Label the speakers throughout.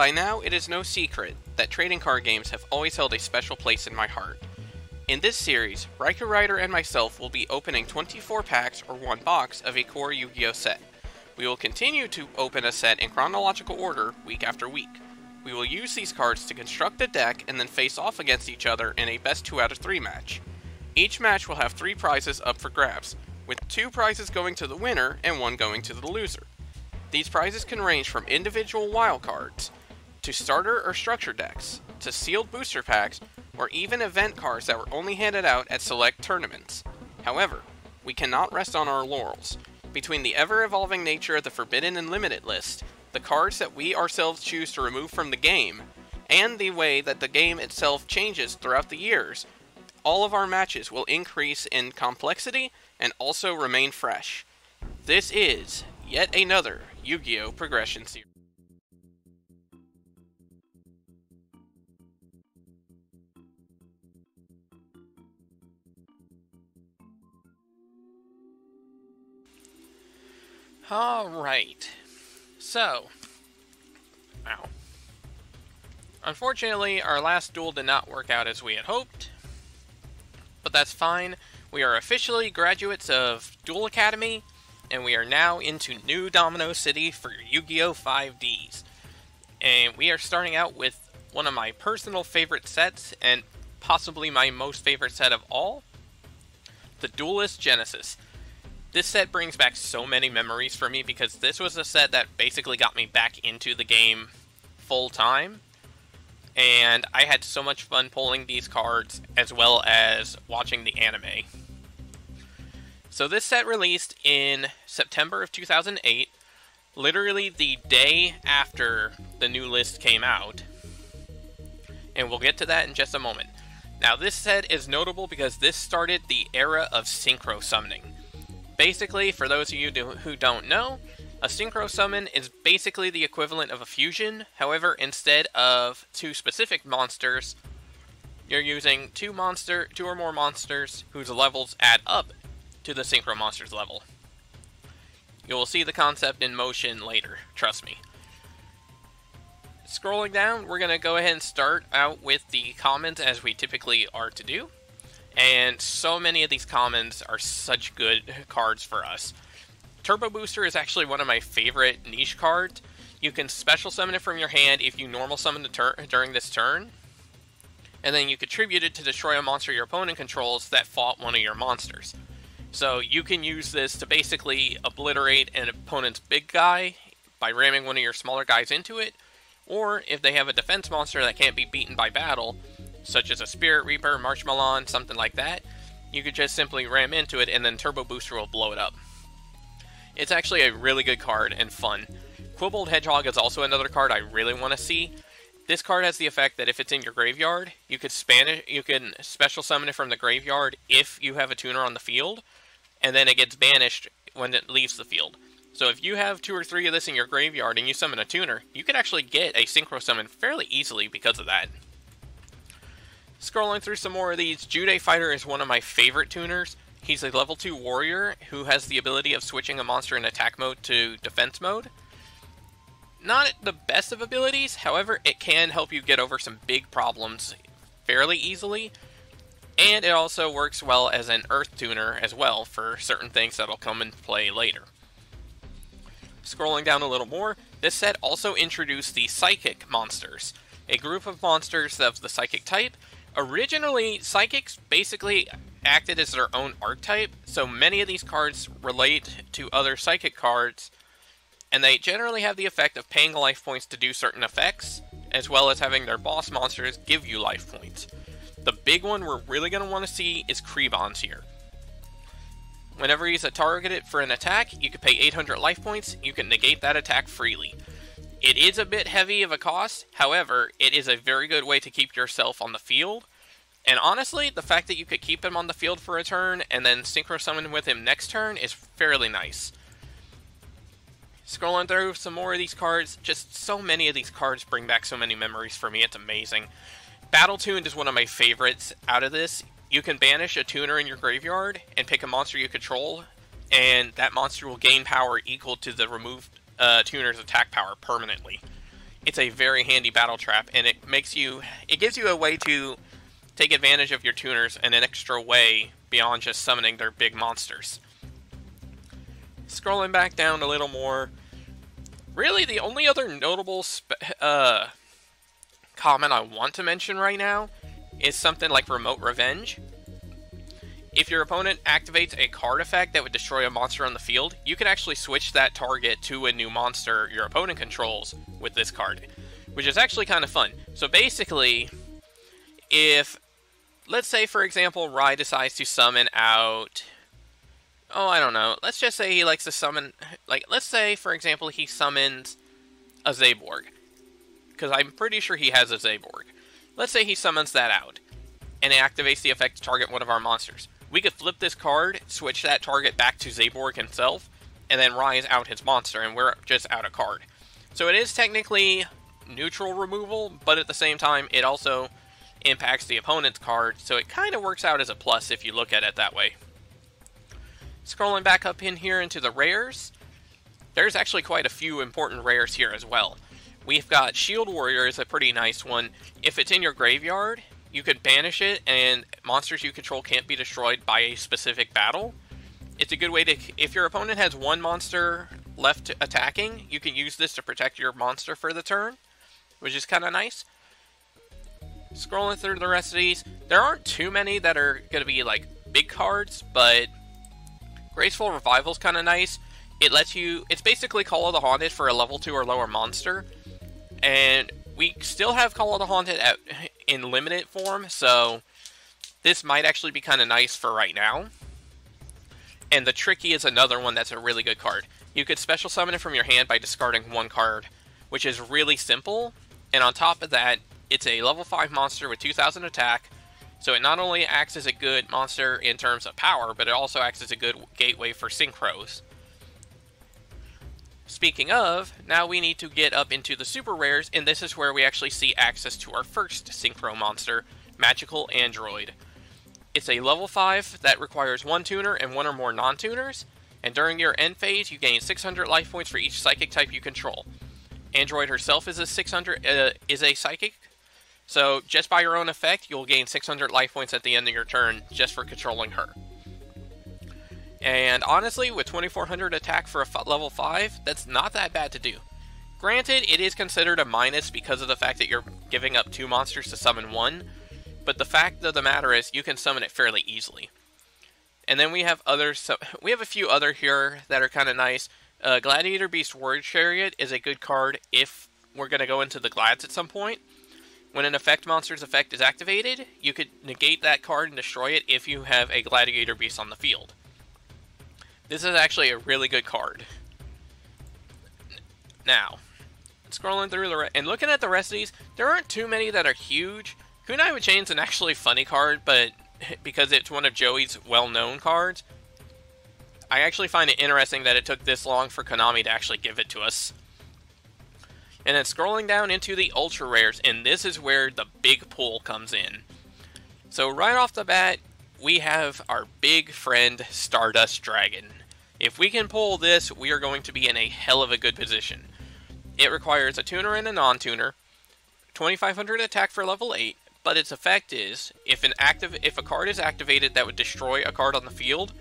Speaker 1: By now, it is no secret that trading card games have always held a special place in my heart. In this series, Raikourider and myself will be opening 24 packs or one box of a core Yu-Gi-Oh set. We will continue to open a set in chronological order week after week. We will use these cards to construct a deck and then face off against each other in a best 2 out of 3 match. Each match will have 3 prizes up for grabs, with 2 prizes going to the winner and 1 going to the loser. These prizes can range from individual wildcards, to starter or structure decks, to sealed booster packs, or even event cards that were only handed out at select tournaments. However, we cannot rest on our laurels. Between the ever-evolving nature of the Forbidden and Limited list, the cards that we ourselves choose to remove from the game, and the way that the game itself changes throughout the years, all of our matches will increase in complexity and also remain fresh. This is yet another Yu-Gi-Oh! Progression series. Alright, so, wow. Unfortunately, our last duel did not work out as we had hoped, but that's fine. We are officially graduates of Duel Academy, and we are now into New Domino City for Yu-Gi-Oh! 5Ds. And we are starting out with one of my personal favorite sets, and possibly my most favorite set of all, the Duelist Genesis. This set brings back so many memories for me because this was a set that basically got me back into the game full time. And I had so much fun pulling these cards as well as watching the anime. So this set released in September of 2008, literally the day after the new list came out. And we'll get to that in just a moment. Now this set is notable because this started the era of Synchro summoning. Basically, for those of you who don't know, a Synchro summon is basically the equivalent of a fusion. However, instead of 2 specific monsters, you're using 2 or more monsters whose levels add up to the Synchro monster's level. You will see the concept in motion later, trust me. Scrolling down, we're going to go ahead and start out with the commons as we typically are to do. And so many of these commons are such good cards for us. Turbo Booster is actually one of my favorite niche cards. You can special summon it from your hand if you normal summon during this turn. And then you contribute it to destroy a monster your opponent controls that fought one of your monsters. So you can use this to basically obliterate an opponent's big guy by ramming one of your smaller guys into it. Or if they have a defense monster that can't be beaten by battle, such as a Spirit Reaper, Marshmallow, something like that, you could just simply ram into it and then Turbo Booster will blow it up. It's actually a really good card and fun. Quibbled Hedgehog is also another card I really want to see. This card has the effect that if it's in your graveyard, you can special summon it from the graveyard if you have a tuner on the field, and then it gets banished when it leaves the field. So if you have 2 or 3 of this in your graveyard and you summon a tuner, you could actually get a Synchro summon fairly easily because of that. Scrolling through some more of these, Jude Fighter is one of my favorite tuners. He's a level 2 warrior who has the ability of switching a monster in attack mode to defense mode. Not the best of abilities, however, it can help you get over some big problems fairly easily. And it also works well as an earth tuner as well for certain things that'll come into play later. Scrolling down a little more, this set also introduced the Psychic monsters, a group of monsters of the Psychic type. Originally, Psychics basically acted as their own archetype, so many of these cards relate to other Psychic cards, and they generally have the effect of paying life points to do certain effects, as well as having their boss monsters give you life points. The big one we're really going to want to see is Krebons here. Whenever he's targeted for an attack, you can pay 800 life points, you can negate that attack freely. It is a bit heavy of a cost, however, it is a very good way to keep yourself on the field. And honestly, the fact that you could keep him on the field for a turn and then Synchro summon with him next turn is fairly nice. Scrolling through some more of these cards, just so many of these cards bring back so many memories for me, it's amazing. Battle Tuned is one of my favorites out of this. You can banish a tuner in your graveyard and pick a monster you control, and that monster will gain power equal to the removed tuner's attack power permanently. it's a very handy battle trap, and it gives you a way to take advantage of your tuners in an extra way beyond just summoning their big monsters. Scrolling back down a little more, really the only other notable comment I want to mention right now is something like Remote Revenge. If your opponent activates a card effect that would destroy a monster on the field, you can actually switch that target to a new monster your opponent controls with this card, which is actually kind of fun. So basically, if, let's say for example, Rai decides to summon out, oh, I don't know, let's just say he likes to summon, like, let's say for example he summons a Zaborg, because I'm pretty sure he has a Zaborg. Let's say he summons that out, and it activates the effect to target one of our monsters. We could flip this card, switch that target back to Zaborg himself, and then Rai is out his monster, and we're just out a card. So it is technically neutral removal, but at the same time, it also impacts the opponent's card, so it kind of works out as a plus if you look at it that way. Scrolling back up in here into the rares, there's actually quite a few important rares here as well. We've got Shield Warrior is a pretty nice one. If it's in your graveyard, you could banish it, and monsters you control can't be destroyed by a specific battle. It's a good way to, if your opponent has one monster left attacking, you can use this to protect your monster for the turn, which is kind of nice. Scrolling through the rest of these, there aren't too many that are going to be like big cards, but Graceful Revival is kind of nice. It lets you, it's basically Call of the Haunted for a level 2 or lower monster, and we still have Call of the Haunted in limited form, so this might actually be kind of nice for right now. And the Tricky is another one that's a really good card. You could special summon it from your hand by discarding one card, which is really simple, and on top of that, it's a level 5 monster with 2000 attack, so it not only acts as a good monster in terms of power, but it also acts as a good gateway for Synchros. Speaking of, now we need to get up into the super rares, and this is where we actually see access to our first Synchro monster, Magical Android. It's a level 5 that requires one tuner and one or more non-tuners, and during your end phase you gain 600 life points for each psychic type you control. Android herself is a psychic, so just by your own effect you'll gain 600 life points at the end of your turn just for controlling her. And honestly, with 2400 attack for a level 5, that's not that bad to do. Granted, it is considered a minus because of the fact that you're giving up 2 monsters to summon 1, but the fact of the matter is you can summon it fairly easily. And then we have others, so we have a few other here that are kind of nice. Gladiator Beast Word Chariot is a good card if we're going to go into the Glads at some point. When an effect monster's effect is activated, you could negate that card and destroy it if you have a Gladiator Beast on the field. This is actually a really good card. Now, scrolling through and looking at the rest of these, there aren't too many that are huge. Kunai with Chain's an actually funny card, but because it's one of Joey's well-known cards, I actually find it interesting that it took this long for Konami to actually give it to us. And then scrolling down into the ultra rares, and this is where the big pull comes in. So right off the bat, we have our big friend Stardust Dragon. If we can pull this, we are going to be in a hell of a good position. It requires a tuner and a non-tuner, 2500 attack for level 8, but its effect is, if a card is activated that would destroy a card on the field,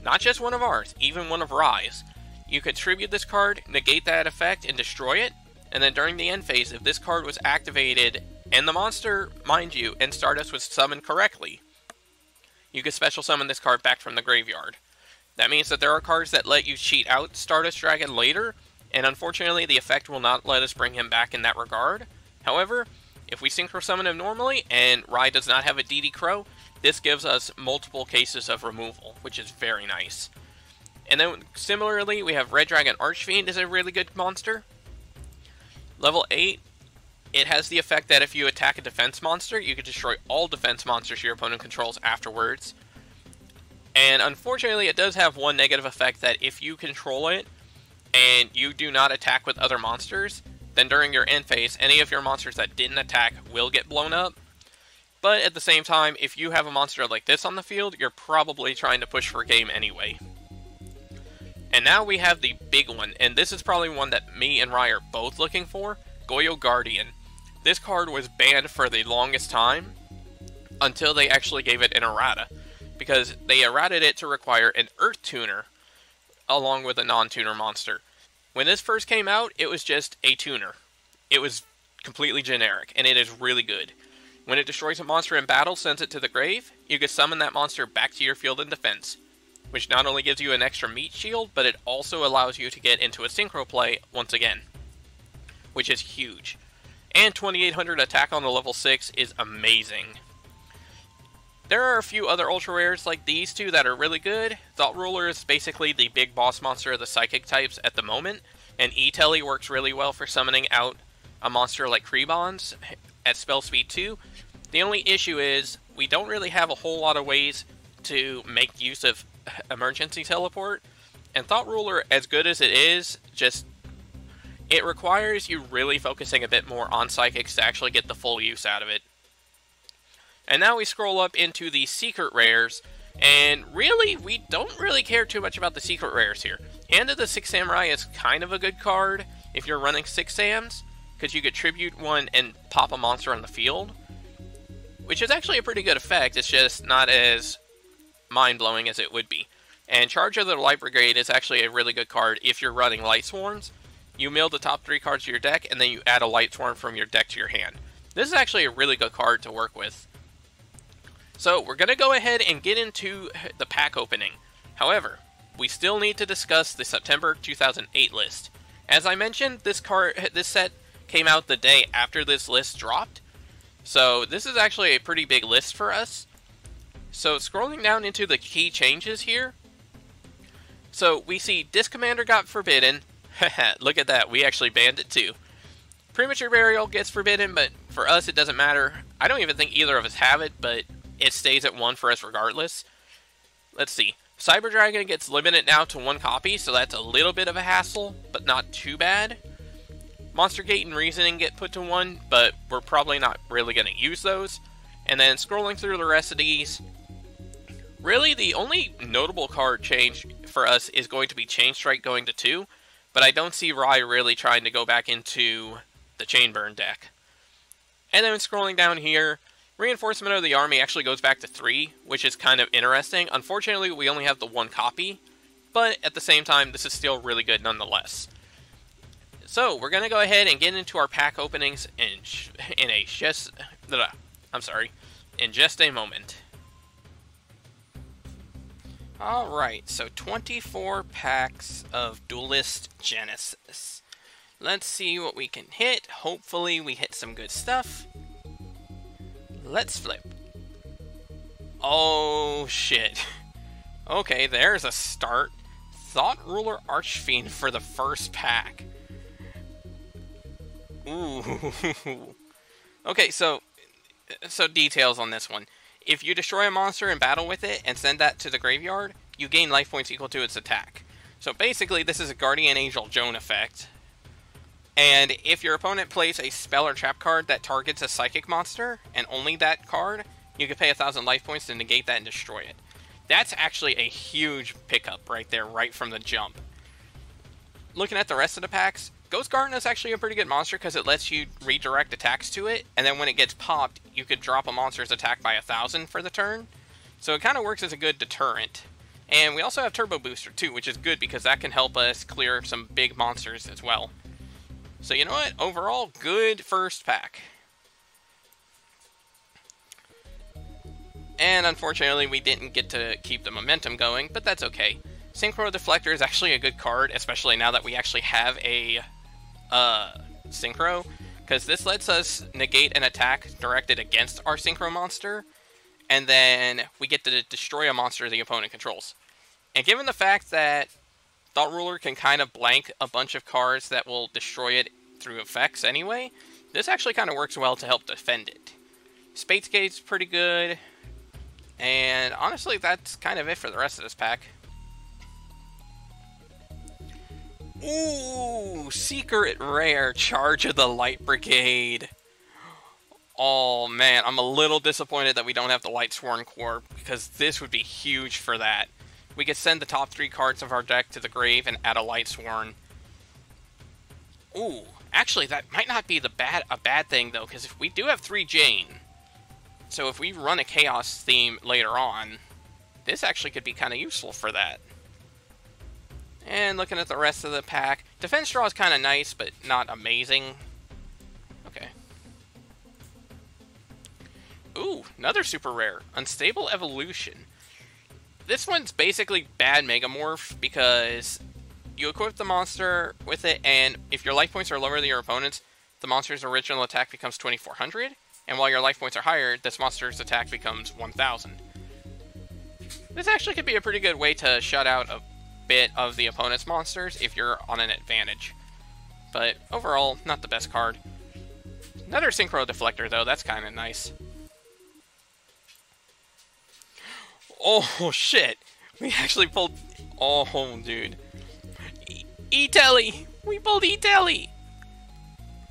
Speaker 1: not just one of ours, even one of Rai's, you could tribute this card, negate that effect, and destroy it, and then during the end phase, if this card was activated, and the monster, mind you, and Stardust was summoned correctly, you could special summon this card back from the graveyard. That means that there are cards that let you cheat out Stardust Dragon later, and unfortunately the effect will not let us bring him back in that regard. However, if we Synchro summon him normally, and Rai does not have a DD Crow, this gives us multiple cases of removal, which is very nice. And then, similarly, we have Red Dragon Archfiend is a really good monster. Level 8, it has the effect that if you attack a defense monster, you can destroy all defense monsters your opponent controls afterwards. And unfortunately, it does have one negative effect that if you control it, and you do not attack with other monsters, then during your end phase, any of your monsters that didn't attack will get blown up. But at the same time, if you have a monster like this on the field, you're probably trying to push for game anyway. And now we have the big one, and this is probably one that me and Rai are both looking for, Goyo Guardian. This card was banned for the longest time until they actually gave it an errata, because they errated it to require an Earth Tuner along with a non-tuner monster. When this first came out, it was just a tuner. It was completely generic, and it is really good. When it destroys a monster in battle, sends it to the grave, you can summon that monster back to your field in defense, which not only gives you an extra meat shield, but it also allows you to get into a synchro play once again, which is huge. And 2800 attack on the level 6 is amazing. There are a few other ultra rares like these two that are really good. Thought Ruler is basically the big boss monster of the psychic types at the moment, and E-Telly works really well for summoning out a monster like Krebons at spell speed 2. The only issue is we don't really have a whole lot of ways to make use of emergency teleport, and Thought Ruler, as good as it is, it requires you really focusing a bit more on psychics to actually get the full use out of it. And now we scroll up into the secret rares, and really, we don't really care too much about the secret rares here. Hand of the Six Samurai is kind of a good card if you're running 6 Sams, because you could tribute one and pop a monster on the field, which is actually a pretty good effect. It's just not as mind-blowing as it would be. And Charge of the Light Brigade is actually a really good card if you're running Light Swarms. You mill the top 3 cards to your deck, and then you add a Light Swarm from your deck to your hand. This is actually a really good card to work with. So, we're going to go ahead and get into the pack opening. However, we still need to discuss the September 2008 list. As I mentioned, this set came out the day after this list dropped. So, this is actually a pretty big list for us. So, scrolling down into the key changes here. So, we see Disc Commander got forbidden. Look at that, we actually banned it too. Premature Burial gets forbidden, but for us it doesn't matter. I don't even think either of us have it, but it stays at 1 for us regardless. Let's see. Cyber Dragon gets limited now to 1 copy, so that's a little bit of a hassle, but not too bad. Monster Gate and Reasoning get put to 1, but we're probably not really going to use those. And then scrolling through the rest of these, really the only notable card change for us is going to be Chain Strike going to 2, but I don't see Rai really trying to go back into the Chainburn deck. And then scrolling down here, Reinforcement of the Army actually goes back to 3, which is kind of interesting. Unfortunately, we only have the 1 copy, but at the same time, this is still really good nonetheless. So, we're going to go ahead and get into our pack openings in just a moment. Alright, so 24 packs of Duelist Genesis. Let's see what we can hit. Hopefully we hit some good stuff. Let's flip. Oh, shit. Okay, there's a start. Thought Ruler Archfiend for the first pack. Ooh. Okay, so details on this one. If you destroy a monster in battle with it and send that to the graveyard, you gain life points equal to its attack. So basically, this is a Guardian Angel Joan effect. And if your opponent plays a spell or trap card that targets a psychic monster, and only that card, you can pay 1,000 life points to negate that and destroy it. That's actually a huge pickup right there, right from the jump. Looking at the rest of the packs, Ghost Garden is actually a pretty good monster because it lets you redirect attacks to it, and then when it gets popped, you could drop a monster's attack by 1,000 for the turn. So it kind of works as a good deterrent. And we also have Turbo Booster too, which is good because that can help us clear some big monsters as well. So you know what? Overall, good first pack. And unfortunately, we didn't get to keep the momentum going, but that's okay. Synchro Deflector is actually a good card, especially now that we actually have a Synchro, because this lets us negate an attack directed against our Synchro monster, and then we get to destroy a monster the opponent controls. And given the fact that Thought Ruler can kind of blank a bunch of cards that will destroy it through effects anyway, this actually kind of works well to help defend it. Space Gate's pretty good, and honestly, that's kind of it for the rest of this pack. Ooh, secret rare, Charge of the Light Brigade. Oh man, I'm a little disappointed that we don't have the Light Sworn Core, because this would be huge for that. We could send the top 3 cards of our deck to the grave and add a Light Sworn. Ooh, actually, that might not be a bad thing, though, because if we do have 3 Jane, so if we run a Chaos theme later on, this actually could be kind of useful for that. And looking at the rest of the pack, Defense Draw is kind of nice, but not amazing. Okay. Ooh, another super rare. Unstable Evolution. This one's basically bad Megamorph because you equip the monster with it, and if your life points are lower than your opponent's, the monster's original attack becomes 2400, and while your life points are higher, this monster's attack becomes 1000. This actually could be a pretty good way to shut out a bit of the opponent's monsters if you're on an advantage. But overall, not the best card. Another Synchro Deflector, though, that's kind of nice. Oh, shit. We actually pulled... Oh, dude. E-Telly! We pulled E-Telly!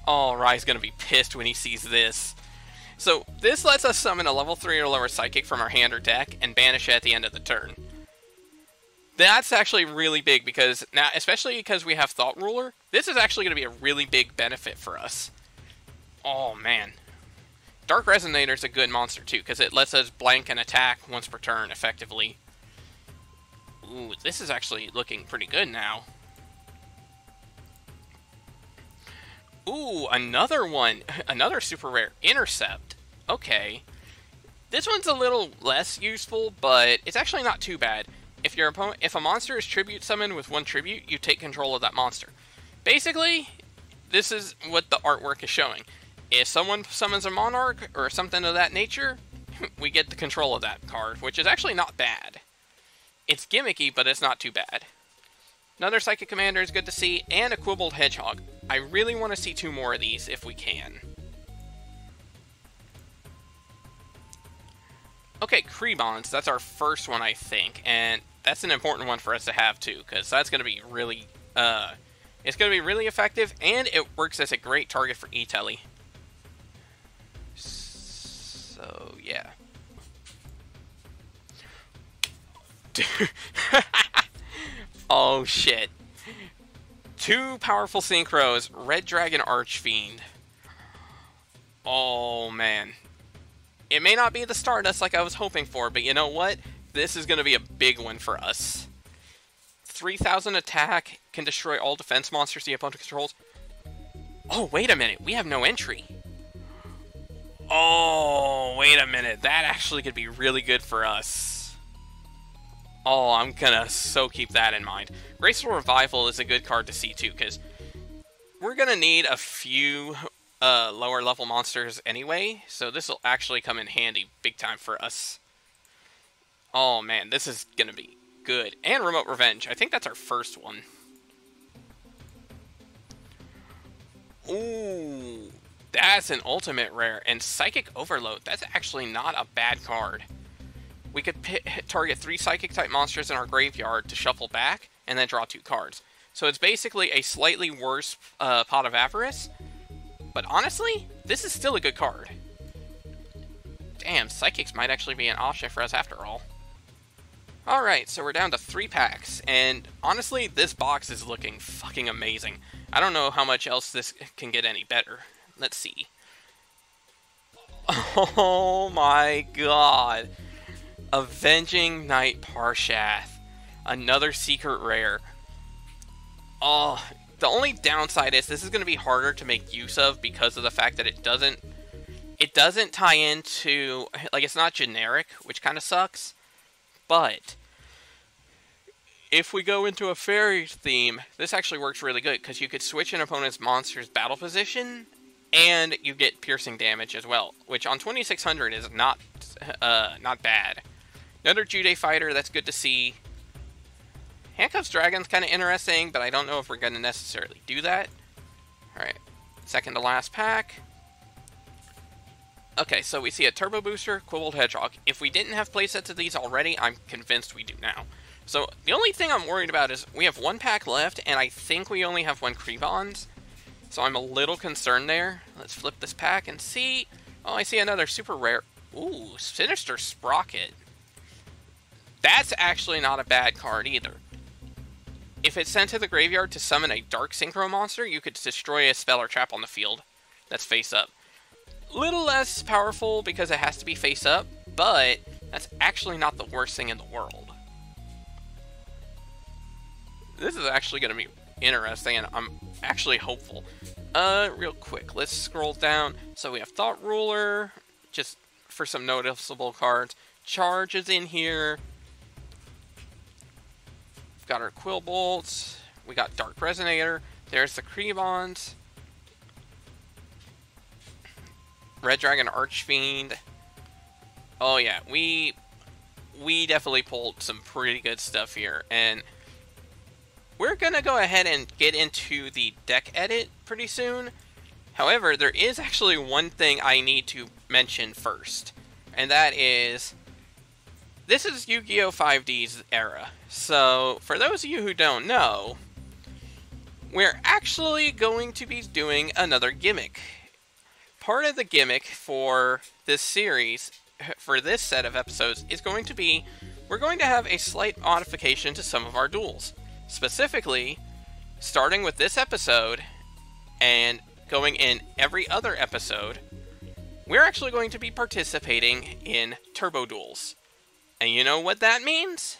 Speaker 1: Oh, Rai's gonna be pissed when he sees this. So, this lets us summon a level 3 or lower Psychic from our hand or deck and banish it at the end of the turn. That's actually really big because, now, especially because we have Thought Ruler, this is actually going to be a really big benefit for us. Oh, man. Dark Resonator is a good monster, too, because it lets us blank an attack once per turn, effectively. Ooh, this is actually looking pretty good now. Ooh, another one. Another super rare. Intercept. Okay. This one's a little less useful, but it's actually not too bad. If a monster is tribute summoned with 1 tribute, you take control of that monster. Basically, this is what the artwork is showing. If someone summons a Monarch or something of that nature, we get the control of that card, which is actually not bad. It's gimmicky, but it's not too bad. Another Psychic Commander is good to see, and a Quibbled Hedgehog. I really want to see 2 more of these if we can. Okay, Krebons, that's our first one, I think, and that's an important one for us to have, too, because that's going to be really, it's going to be really effective, and it works as a great target for E-Telly. So, yeah. Oh, shit. 2 powerful Synchros, Red Dragon Archfiend. Oh, man. It may not be the Stardust like I was hoping for, but you know what? This is going to be a big one for us. 3000 attack, can destroy all defense monsters the opponent controls. Oh, wait a minute. We have no entry. Oh, wait a minute. That actually could be really good for us. Oh, I'm gonna so keep that in mind. Graceful Revival is a good card to see too, because we're gonna need a few lower level monsters anyway, so this will actually come in handy big time for us. Oh man, this is gonna be good. And Remote Revenge, I think that's our first one. Ooh, that's an ultimate rare. And Psychic Overload, that's actually not a bad card. We could target 3 Psychic-type monsters in our graveyard to shuffle back, and then draw 2 cards. So it's basically a slightly worse Pot of Avarice, but honestly, this is still a good card. Damn, Psychics might actually be an option for us after all. Alright, so we're down to 3 packs, and honestly, this box is looking fucking amazing. I don't know how much else this can get any better. Let's see. Oh my god. Avenging Knight Parshath. Another secret rare. Oh, the only downside is this is going to be harder to make use of because of the fact that it doesn't tie into, like, it's not generic, which kind of sucks. But if we go into a fairy theme, this actually works really good because you could switch an opponent's monster's battle position and you get piercing damage as well, which on 2600 is not bad. Another Jude Fighter, that's good to see. Handcuffs Dragon's kind of interesting, but I don't know if we're going to necessarily do that. Alright, second to last pack. Okay, so we see a Turbo Booster, Quibbled Hedgehog. If we didn't have playsets of these already, I'm convinced we do now. So, the only thing I'm worried about is we have 1 pack left, and I think we only have 1 Krebons. So I'm a little concerned there. Let's flip this pack and see. Oh, I see another super rare. Ooh, Sinister Sprocket. That's actually not a bad card either. if it's sent to the graveyard to summon a dark Synchro monster, you could destroy a spell or trap on the field that's face up. Little less powerful because it has to be face up, but that's actually not the worst thing in the world. This is actually going to be interesting, and I'm actually hopeful. Real quick, let's scroll down. So we have Thought Ruler, just for some noticeable cards. Charge is in here. We've got our Quill Bolts. We got Dark Resonator. There's the Crebons. Red Dragon Archfiend. Oh yeah, we definitely pulled some pretty good stuff here, and we're gonna go ahead and get into the deck edit pretty soon. However, there is actually one thing I need to mention first, and that is, this is Yu-Gi-Oh! 5D's era. So, for those of you who don't know, we're actually going to be doing another gimmick. Part of the gimmick for this series, for this set of episodes, is going to be, we're going to have a slight modification to some of our duels. Specifically, starting with this episode, and going in every other episode, we're actually going to be participating in Turbo Duels. And you know what that means?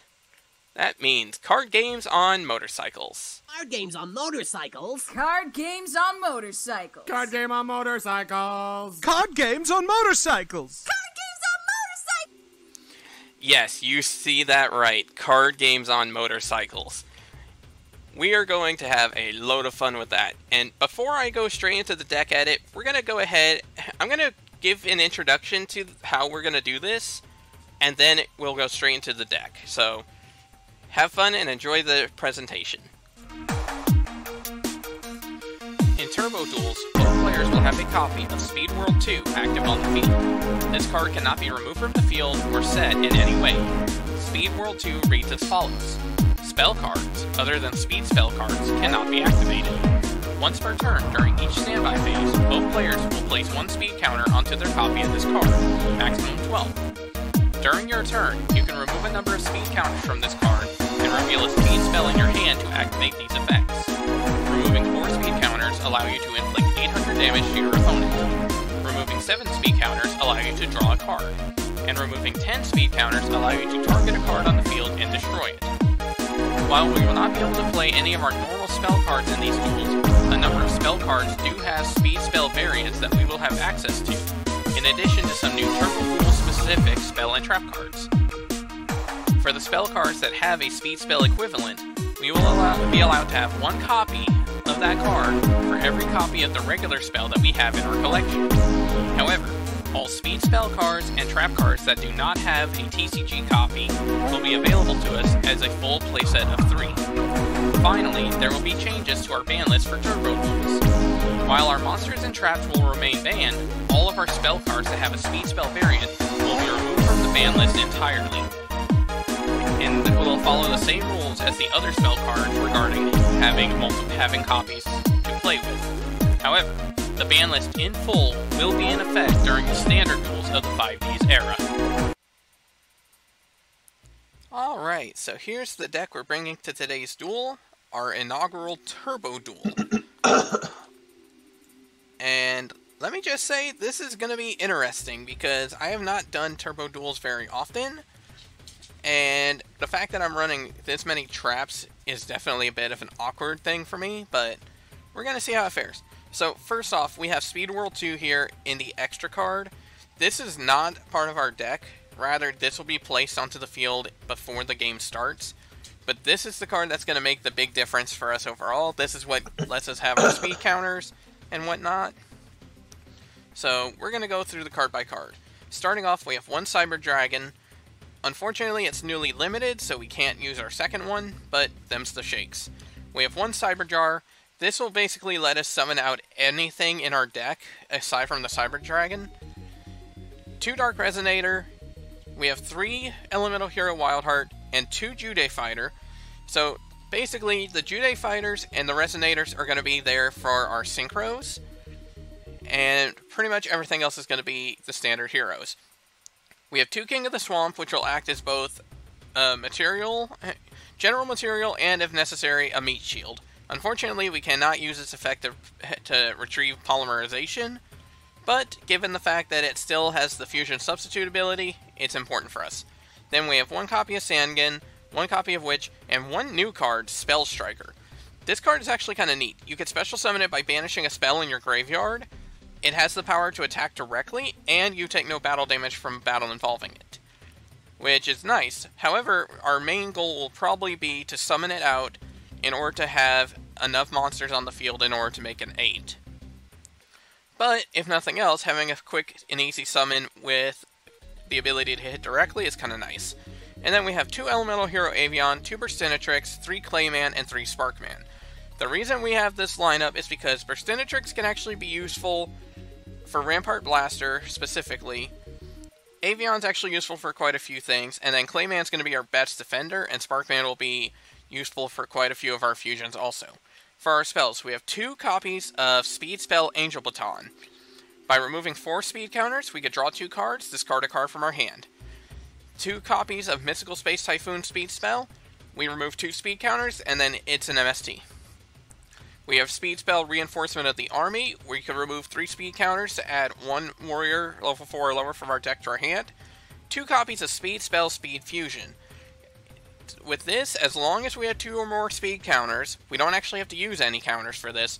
Speaker 1: That means card games on motorcycles.
Speaker 2: Card games on motorcycles?
Speaker 3: Card games on motorcycles.
Speaker 4: Card game on motorcycles.
Speaker 5: Card games on motorcycles.
Speaker 3: Card games on motorcycles.
Speaker 1: Yes, you see that right. Card games on motorcycles. We are going to have a load of fun with that. And before I go straight into the deck edit, we're going to go ahead, I'm going to give an introduction to how we're going to do this, and then we'll go straight into the deck. So, have fun and enjoy the presentation. In Turbo Duels, both players will have a copy of Speed World 2 active on the field. This card cannot be removed from the field or set in any way. Speed World 2 reads as follows. Spell cards, other than speed spell cards, cannot be activated. Once per turn during each standby phase, both players will place one speed counter onto their copy of this card, maximum 12. During your turn, you can remove a number of speed counters from this card and reveal a speed spell in your hand to activate these effects. Removing 4 speed counters allow you to inflict 800 damage to your opponent. Removing 7 speed counters allow you to draw a card. And removing 10 speed counters allow you to target a card on the field and destroy it. While we will not be able to play any of our normal spell cards in these duels, a number of spell cards do have speed spell variants that we will have access to, in addition to some new Turbo Duel specific spell and trap cards. For the spell cards that have a speed spell equivalent, we will be allowed to have one copy of that card for every copy of the regular spell that we have in our collection. However, all speed spell cards and trap cards that do not have a TCG copy will be available to us as a full playset of 3. Finally, there will be changes to our ban list for Turbo Duels. While our monsters and traps will remain banned, all of our spell cards that have a speed spell variant will be removed from the ban list entirely. And will follow the same rules as the other spell cards regarding having copies to play with. However, the ban list in full will be in effect during the standard duels of the 5Ds era. Alright, so here's the deck we're bringing to today's duel, our inaugural Turbo Duel. And let me just say, this is going to be interesting because I have not done Turbo Duels very often. And the fact that I'm running this many traps is definitely a bit of an awkward thing for me, but we're going to see how it fares. So, first off, we have Speed World 2 here in the extra card. This is not part of our deck. Rather, this will be placed onto the field before the game starts. But this is the card that's going to make the big difference for us overall. This is what lets us have our speed counters and whatnot. So, we're going to go through the card by card. Starting off, we have one Cyber Dragon. Unfortunately, it's newly limited, so we can't use our second one, but them's the shakes. We have one Cyber Jar. This will basically let us summon out anything in our deck, aside from the Cyber Dragon. 2 Dark Resonator. We have 3 Elemental Hero Wildheart, and 2 Jude Fighter. So, basically, the Jude Fighters and the Resonators are going to be there for our Synchros. And pretty much everything else is going to be the standard heroes. We have 2 King of the Swamp, which will act as both material general material, and if necessary, a meat shield. Unfortunately, we cannot use its effect to retrieve polymerization, but given the fact that it still has the fusion substitute ability, it's important for us. Then we have 1 copy of Sangan, 1 copy of Witch, and 1 new card, Spell Striker. This card is actually kind of neat. You can special summon it by banishing a spell in your graveyard. It has the power to attack directly, and you take no battle damage from battle involving it, which is nice. However, our main goal will probably be to summon it out in order to have enough monsters on the field in order to make an 8. But, if nothing else, having a quick and easy summon with the ability to hit directly is kind of nice. And then we have 2 Elemental Hero Avian, 2 Burstinatrix, 3 Clayman, and 3 Sparkman. The reason we have this lineup is because Burstinatrix can actually be useful for Rampart Blaster, specifically. Avian's actually useful for quite a few things, and then Clayman's going to be our best defender, and Sparkman will be useful for quite a few of our fusions also. For our spells, we have 2 copies of Speed Spell Angel Baton. By removing 4 speed counters, we could draw 2 cards, discard a card from our hand. 2 copies of Mystical Space Typhoon Speed Spell. We remove 2 speed counters, and then it's an MST. We have Speed Spell Reinforcement of the Army, where you can remove 3 speed counters to add 1 warrior level 4 or lower from our deck to our hand. 2 copies of Speed Spell Speed Fusion. With this, as long as we have 2 or more speed counters, we don't actually have to use any counters for this.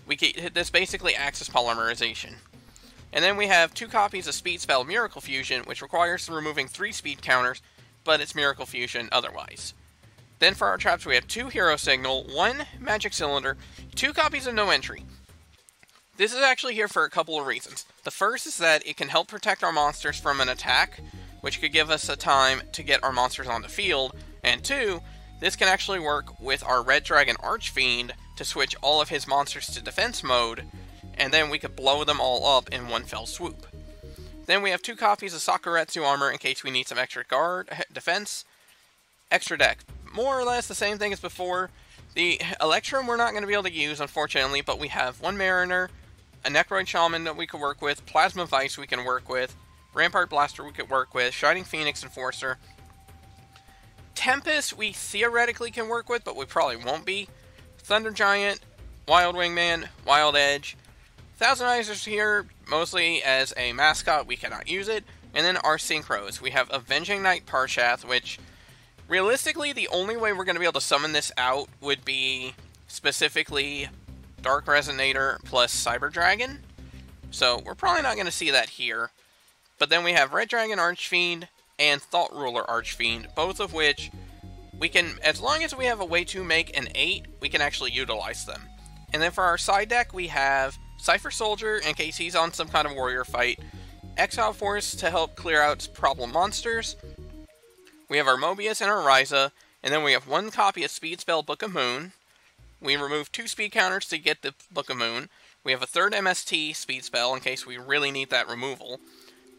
Speaker 1: This basically acts as polymerization. And then we have 2 copies of Speed Spell Miracle Fusion, which requires removing 3 speed counters, but it's Miracle Fusion otherwise. Then for our traps, we have 2 Hero Signal, 1 Magic Cylinder, 2 copies of No Entry. This is actually here for a couple of reasons. The first is that it can help protect our monsters from an attack, which could give us a time to get our monsters on the field. And 2, this can actually work with our Red Dragon Archfiend to switch all of his monsters to defense mode, and then we could blow them all up in one fell swoop. Then we have 2 copies of Sakuretsu Armor in case we need some extra guard defense. Extra deck. More or less the same thing as before. The Electrum we're not going to be able to use, unfortunately, but we have 1 Mariner, a Necroid Shaman that we could work with, Plasma Vice we can work with, Rampart Blaster we could work with, Shining Phoenix Enforcer. Tempest we theoretically can work with, but we probably won't be. Thunder Giant, Wild Wingman, Wild Edge. Thousand Eyes is here mostly as a mascot, we cannot use it. And then our Synchros. We have Avenging Knight Parshath, which realistically the only way we're going to be able to summon this out would be specifically Dark Resonator plus Cyber Dragon. So we're probably not going to see that here. But then we have Red Dragon Archfiend and Thought Ruler Archfiend, both of which we can, as long as we have a way to make an 8, we can actually utilize them. And then for our side deck, we have Cypher Soldier in case he's on some kind of warrior fight, Exile Force to help clear out problem monsters. We have our Mobius and our Ryza, and then we have 1 copy of Speed Spell Book of Moon. We remove 2 speed counters to get the Book of Moon. We have a 3rd MST Speed Spell in case we really need that removal.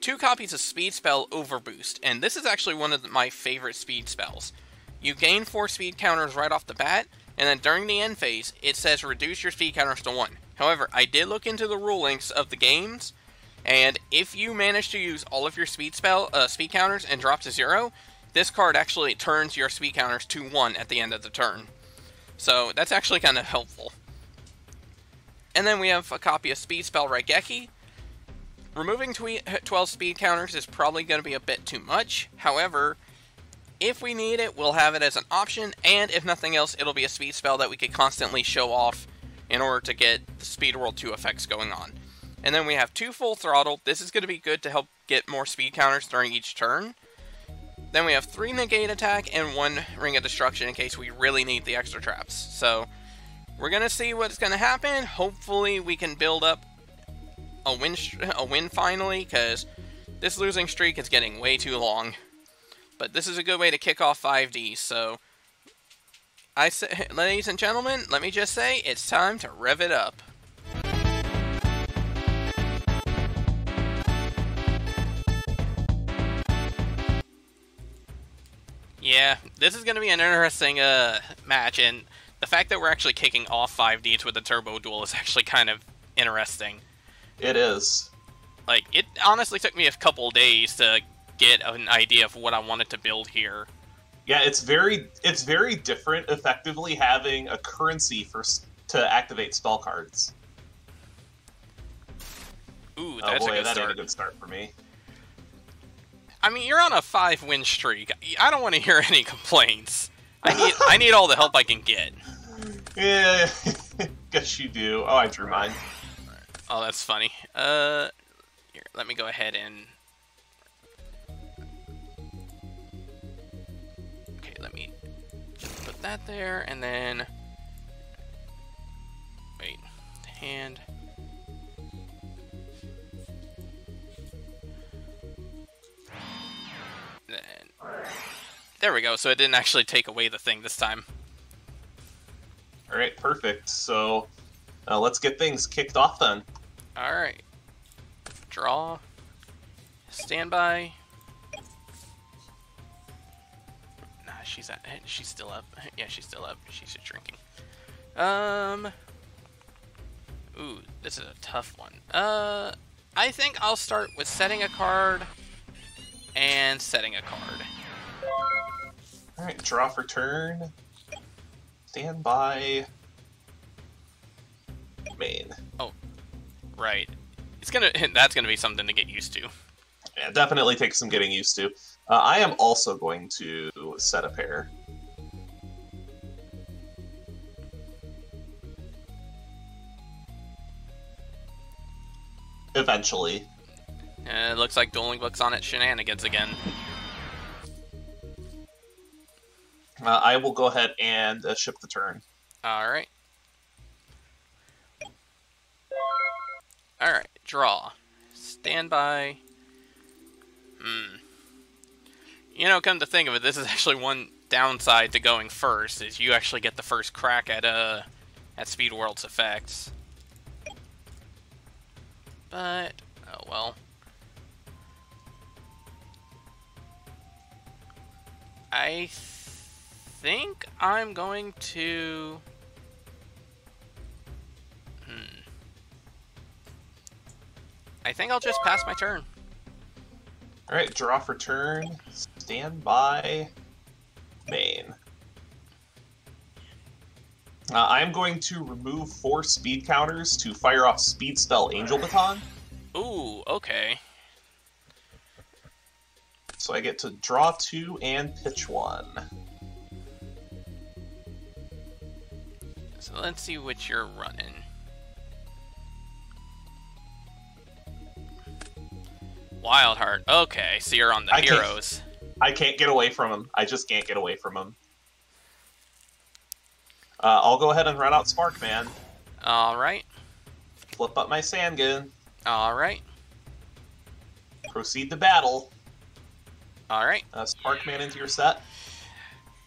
Speaker 1: 2 copies of Speed Spell Overboost, and this is actually one of my favorite speed spells. You gain 4 speed counters right off the bat, and then during the end phase, it says reduce your speed counters to 1. However, I did look into the rulings of the games, and if you manage to use all of your speed counters and drop to 0, this card actually turns your speed counters to 1 at the end of the turn. So that's actually kind of helpful. And then we have a copy of Speed Spell Raigeki. Removing 12 speed counters is probably going to be a bit too much. However, if we need it, we'll have it as an option, and if nothing else, it'll be a speed spell that we could constantly show off in order to get the Speed World 2 effects going on. And then we have 2 Full Throttle. This is going to be good to help get more speed counters during each turn. Then we have 3 Negate Attack and 1 Ring of Destruction in case we really need the extra traps. So, we're going to see what's going to happen. Hopefully we can build up a win finally, because this losing streak is getting way too long. But this is a good way to kick off 5D, so ladies and gentlemen, let me just say, it's time to rev it up. Yeah, this is going to be an interesting match, and the fact that we're actually kicking off 5Ds with a Turbo Duel is actually kind of interesting.
Speaker 6: It is.
Speaker 1: Like, it honestly took me a couple days to get an idea of what I wanted to build here.
Speaker 6: Yeah, it's very different. Effectively having a currency to activate spell cards.
Speaker 1: Ooh,
Speaker 6: Oh
Speaker 1: that's
Speaker 6: boy,
Speaker 1: a good
Speaker 6: that
Speaker 1: start.
Speaker 6: ain't a good start for me.
Speaker 1: I mean, you're on a 5-win streak. I don't want to hear any complaints. I need all the help I can get.
Speaker 6: Yeah, guess you do. Oh, I drew mine.
Speaker 1: Oh, that's funny. Here, let me go ahead and... Okay, let me just put that there, and then... Wait, hand... Then... There we go, so it didn't actually take away the thing this time.
Speaker 6: Alright, perfect. So, let's get things kicked off then.
Speaker 1: Alright. Draw. Standby. Nah, she's still up. Yeah, she's still up. She's just drinking. Ooh, this is a tough one. I think I'll start with setting a card and setting a card.
Speaker 6: Alright, draw for turn. Stand by. Main.
Speaker 1: Oh, right. That's gonna be something to get used to.
Speaker 6: Yeah, definitely takes some getting used to. I am also going to set a pair. Eventually.
Speaker 1: It looks like Dueling Book's on its shenanigans again.
Speaker 6: I will go ahead and ship the turn.
Speaker 1: Alright. Alright, draw. Standby. You know, come to think of it, this is actually one downside to going first, is you actually get the first crack at Speed World's effects. But, oh well. I think I'm going to... I think I'll just pass my turn.
Speaker 6: Alright, draw for turn. Stand by. Main. I'm going to remove 4 speed counters to fire off speed spell Angel Baton.
Speaker 1: Ooh, okay.
Speaker 6: So I get to draw 2 and pitch 1.
Speaker 1: So let's see what you're running. Wildheart. Okay, so you're on the heroes.
Speaker 6: I can't get away from him. I just can't get away from him. I'll go ahead and run out Sparkman.
Speaker 1: Alright.
Speaker 6: Flip up my Sandgun.
Speaker 1: Alright.
Speaker 6: Proceed to battle.
Speaker 1: Alright.
Speaker 6: Sparkman into your set.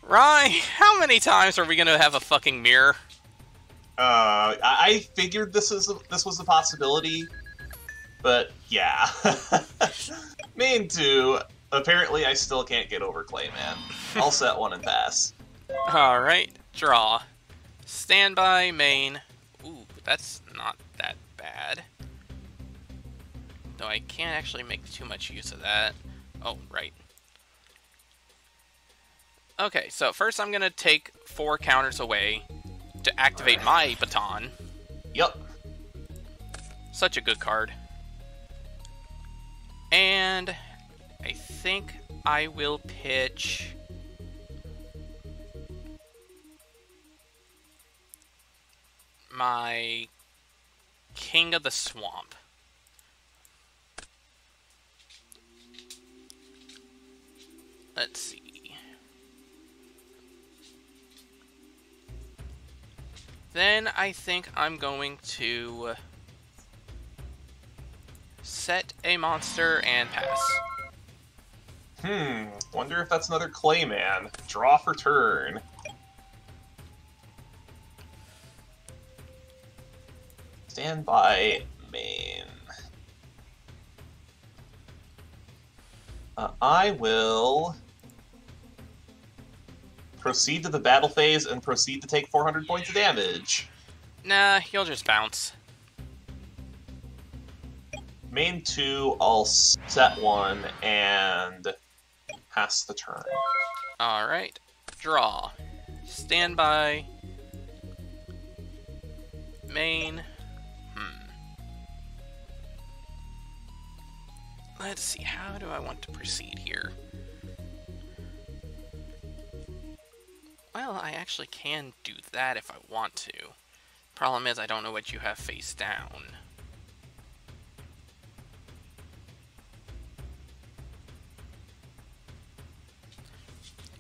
Speaker 1: Ryan, how many times are we gonna have a fucking mirror?
Speaker 6: I figured this was a possibility, but yeah. Main 2. Apparently, I still can't get over Clayman. I'll set 1 and pass.
Speaker 1: Alright, draw. Standby, main. Ooh, that's not that bad. Though I can't actually make too much use of that. Oh, right. Okay, so first I'm gonna take 4 counters away to activate my baton.
Speaker 6: Yep.
Speaker 1: Such a good card. And I think I will pitch... my King of the Swamp. Let's see. Then I think I'm going to set a monster and pass.
Speaker 6: Wonder if that's another Clayman. Draw for turn. Stand by, main. I will proceed to the battle phase and proceed to take 400 points of damage.
Speaker 1: Nah, you'll just bounce.
Speaker 6: Main 2, I'll set 1 and pass the turn.
Speaker 1: Alright. Draw. Standby. Main. Let's see, how do I want to proceed here? Well, I actually can do that if I want to. Problem is, I don't know what you have face down.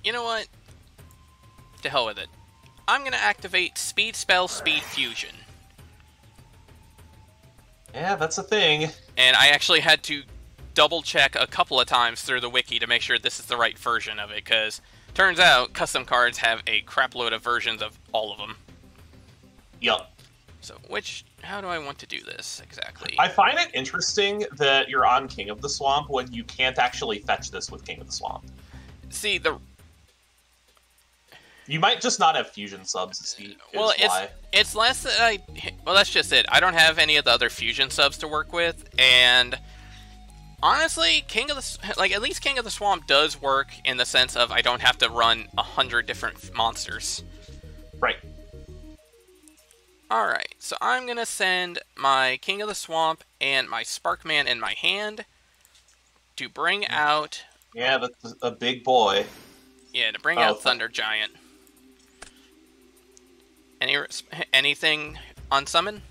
Speaker 1: You know what? To hell with it. I'm gonna activate Speed Spell, Speed Fusion.
Speaker 6: Yeah, that's a thing.
Speaker 1: And I actually had to double check a couple of times through the wiki to make sure this is the right version of it, because turns out custom cards have a crap load of versions of all of them.
Speaker 6: Yup.
Speaker 1: So, how do I want to do this exactly?
Speaker 6: I find it interesting that you're on King of the Swamp when you can't actually fetch this with King of the Swamp.
Speaker 1: See,
Speaker 6: You might just not have fusion subs,
Speaker 1: well,
Speaker 6: why.
Speaker 1: it's less that well, that's just it. I don't have any of the other fusion subs to work with, and honestly, at least King of the Swamp does work in the sense of I don't have to run 100 different monsters.
Speaker 6: Right.
Speaker 1: Alright, so I'm gonna send my King of the Swamp and my Sparkman in my hand to bring out...
Speaker 6: Yeah, that's a big boy.
Speaker 1: Yeah, to bring out Thunder Giant. Anything on summon?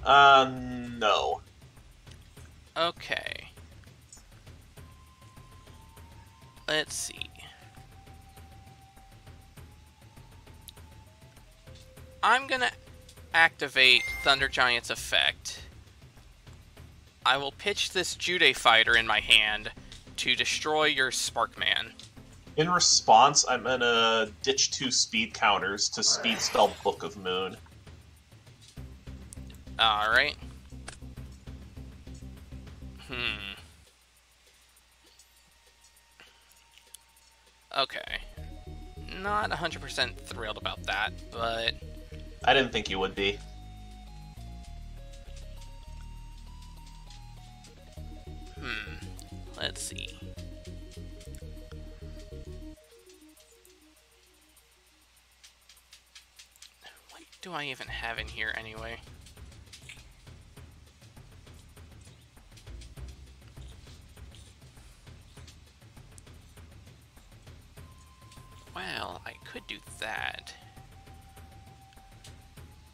Speaker 6: No.
Speaker 1: Okay. Let's see. I'm gonna activate Thunder Giant's effect. I will pitch this Jude Fighter in my hand to destroy your Sparkman.
Speaker 6: In response, I'm gonna ditch 2 speed counters to speed spell Book of Moon.
Speaker 1: Alright. Okay. Not 100% thrilled about that, but...
Speaker 6: I didn't think you would be.
Speaker 1: Let's see. What do I even have in here anyway? Well, I could do that.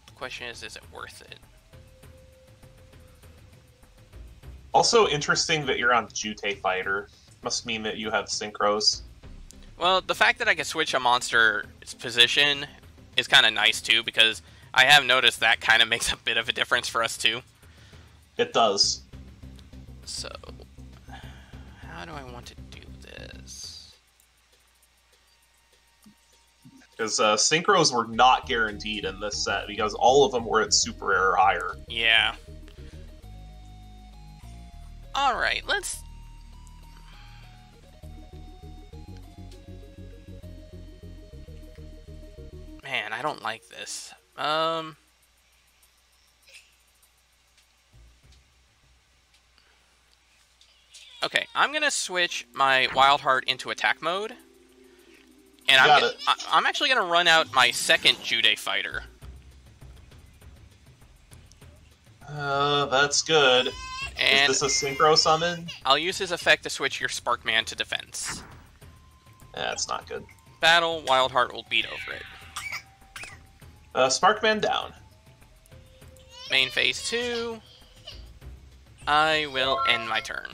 Speaker 1: The question is it worth it?
Speaker 6: Also interesting that you're on Jute Fighter. Must mean that you have synchros.
Speaker 1: Well, the fact that I can switch a monster's position is kind of nice too, because I have noticed that kind of makes a bit of a difference for us too.
Speaker 6: It does.
Speaker 1: So, how do I want to do this?
Speaker 6: Because synchros were not guaranteed in this set, because all of them were at super rare or higher.
Speaker 1: Yeah. Alright, let's... Man, I don't like this. Okay, I'm gonna switch my Wild Heart into attack mode. And I'm actually gonna run out my second Jude Fighter.
Speaker 6: That's good.
Speaker 1: And
Speaker 6: is this a synchro summon?
Speaker 1: I'll use his effect to switch your Sparkman to defense.
Speaker 6: That's not good.
Speaker 1: Battle, Wild Heart will beat over it.
Speaker 6: Sparkman down.
Speaker 1: Main phase 2. I will end my turn.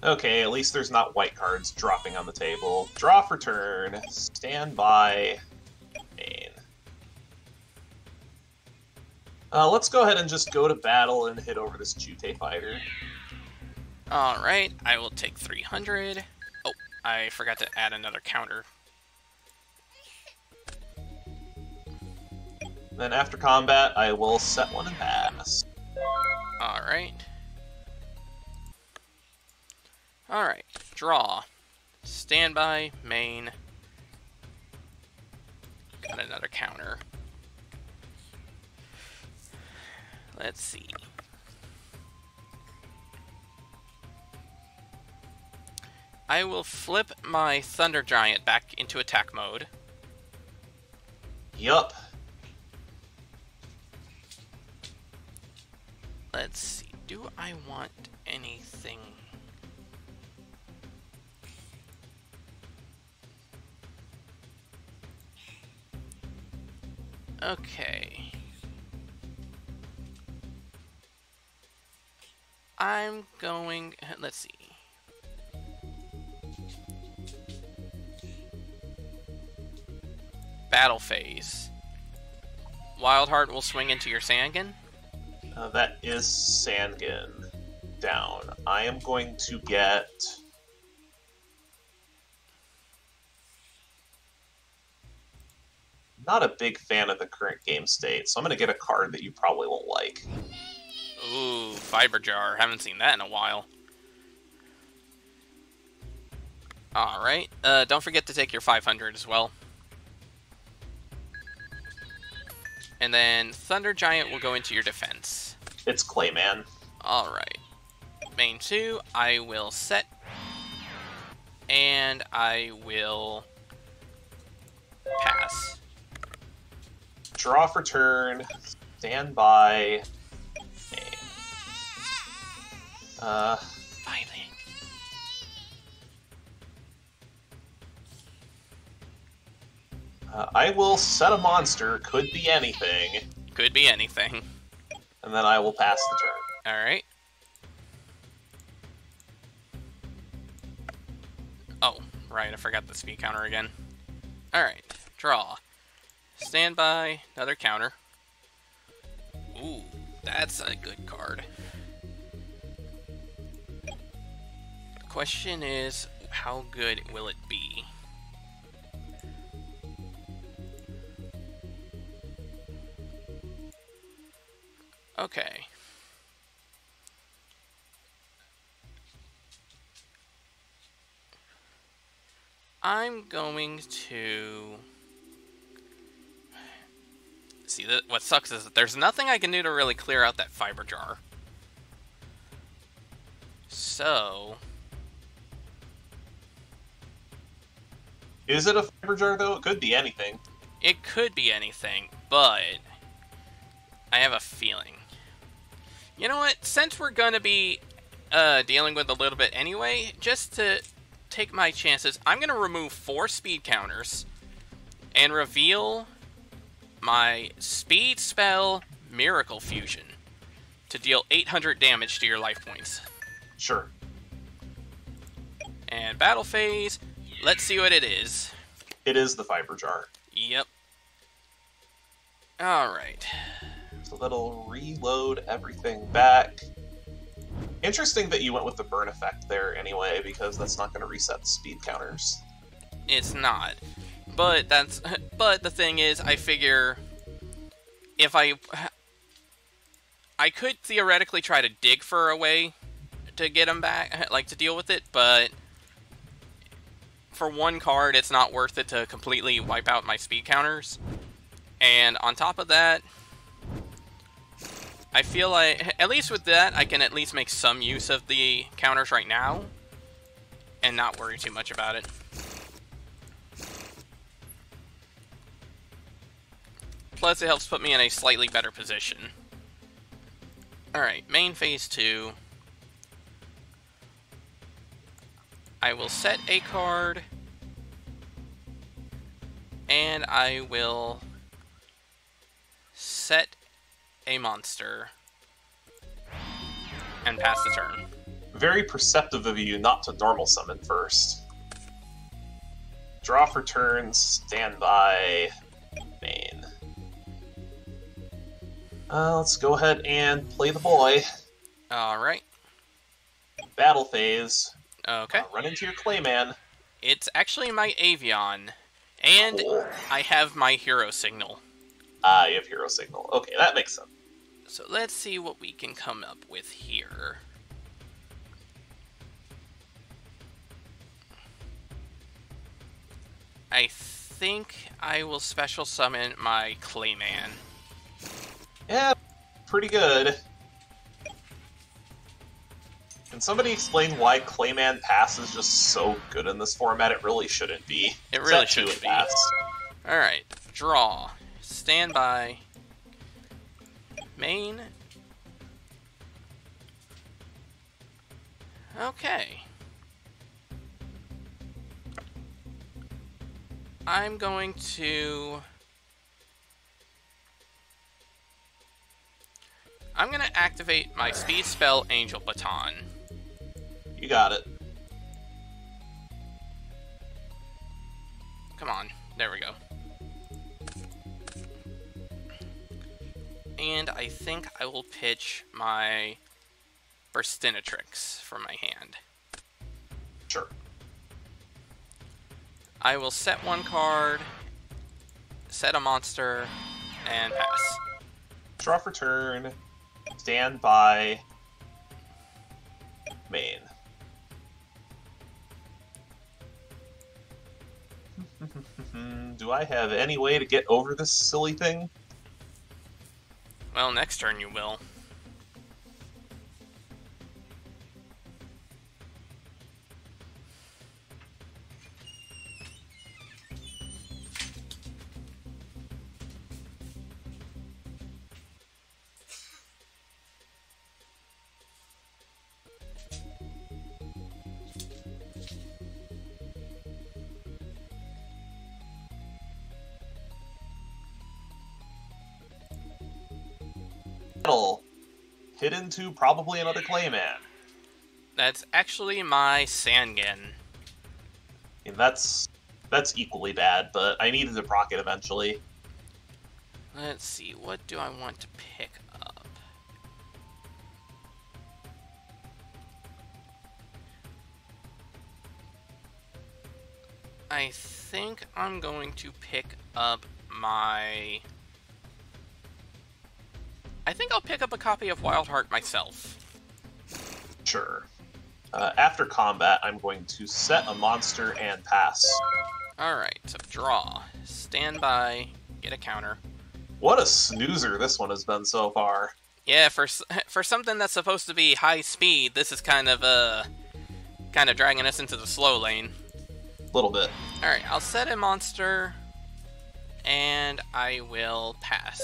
Speaker 6: Okay, at least there's not white cards dropping on the table. Draw for turn. Stand by. Main. Let's go ahead and just go to battle and hit over this Jute Fighter.
Speaker 1: Alright, I will take 300. Oh, I forgot to add another counter.
Speaker 6: Then after combat, I will set one and pass.
Speaker 1: Alright. Alright, draw. Standby, main. Got another counter. Let's see. I will flip my Thunder Giant back into attack mode.
Speaker 6: Yup.
Speaker 1: Let's see, do I want anything? Okay. I'm going, let's see. Battle phase. Wildheart will swing into your Sangan.
Speaker 6: That is Sangan down. I am going to get... Not a big fan of the current game state, so I'm going to get a card that you probably won't like.
Speaker 1: Ooh, Fiber Jar. Haven't seen that in a while. Alright. Don't forget to take your 500 as well. And then Thunder Giant will go into your defense.
Speaker 6: It's Clayman.
Speaker 1: Alright. Main 2, I will set. And I will pass.
Speaker 6: Draw for turn. Stand by.
Speaker 1: Fighting.
Speaker 6: I will set a monster. Could be anything.
Speaker 1: Could be anything.
Speaker 6: And then I will pass the turn.
Speaker 1: Alright. Oh, right, I forgot the speed counter again. Alright, draw. Standby, another counter. Ooh, that's a good card. The question is, how good will it be? Okay. I'm going to... See, what sucks is that there's nothing I can do to really clear out that Fiber Jar. So...
Speaker 6: Is it a Fiber Jar, though? It could be anything.
Speaker 1: It could be anything, but... I have a feeling. You know what? Since we're going to be dealing with a little bit anyway, just to take my chances, I'm going to remove 4 speed counters and reveal my speed spell Miracle Fusion to deal 800 damage to your life points.
Speaker 6: Sure.
Speaker 1: And battle phase, let's see what it is.
Speaker 6: It is the Fiber Jar.
Speaker 1: Yep. Alright.
Speaker 6: So that'll reload everything back. Interesting that you went with the burn effect there anyway, because that's not going to reset the speed counters.
Speaker 1: It's not. But that's... But the thing is, I figure... If I could theoretically try to dig for a way to get him back, like to deal with it, but... For one card, it's not worth it to completely wipe out my speed counters. And on top of that... I feel like, at least with that, I can at least make some use of the counters right now, and not worry too much about it. Plus, it helps put me in a slightly better position. Alright, main phase 2. I will set a card, and I will set a monster and pass the turn.
Speaker 6: Very perceptive of you not to normal summon first. Draw for turns, stand by, main. Let's go ahead and play the boy.
Speaker 1: Alright.
Speaker 6: Battle phase.
Speaker 1: Okay.
Speaker 6: Run into your Clayman.
Speaker 1: It's actually my Avion, and
Speaker 6: Cool.
Speaker 1: I have my hero signal.
Speaker 6: You have hero signal. Okay, that makes sense.
Speaker 1: So let's see what we can come up with here. I think I will special summon my Clayman.
Speaker 6: Yeah, pretty good. Can somebody explain why Clayman Pass is just so good in this format? It really shouldn't be.
Speaker 1: It really
Speaker 6: Set 2
Speaker 1: shouldn't be.
Speaker 6: Pass.
Speaker 1: Alright, draw. Stand by. Main. Okay. I'm going to activate my speed spell Angel Baton.
Speaker 6: You got it.
Speaker 1: Come on. There we go. And I think I will pitch my Burstinatrix from my hand.
Speaker 6: Sure.
Speaker 1: I will set one card, set a monster, and pass.
Speaker 6: Draw for turn. Stand by. Main. Do I have any way to get over this silly thing?
Speaker 1: Well, next turn you will.
Speaker 6: Hit into probably another Clayman.
Speaker 1: That's actually my Sangan.
Speaker 6: I mean, that's equally bad, but I needed to proc it eventually.
Speaker 1: Let's see, what do I want to pick up? I think I'm going to pick up my... I think I'll pick up a copy of Wild Heart myself.
Speaker 6: Sure. After combat, I'm going to set a monster and pass.
Speaker 1: Alright, so draw. Stand by, get a counter.
Speaker 6: What a snoozer this one has been so far.
Speaker 1: Yeah, for something that's supposed to be high speed, this is kind of dragging us into the slow lane.
Speaker 6: A little bit.
Speaker 1: Alright, I'll set a monster, and I will pass.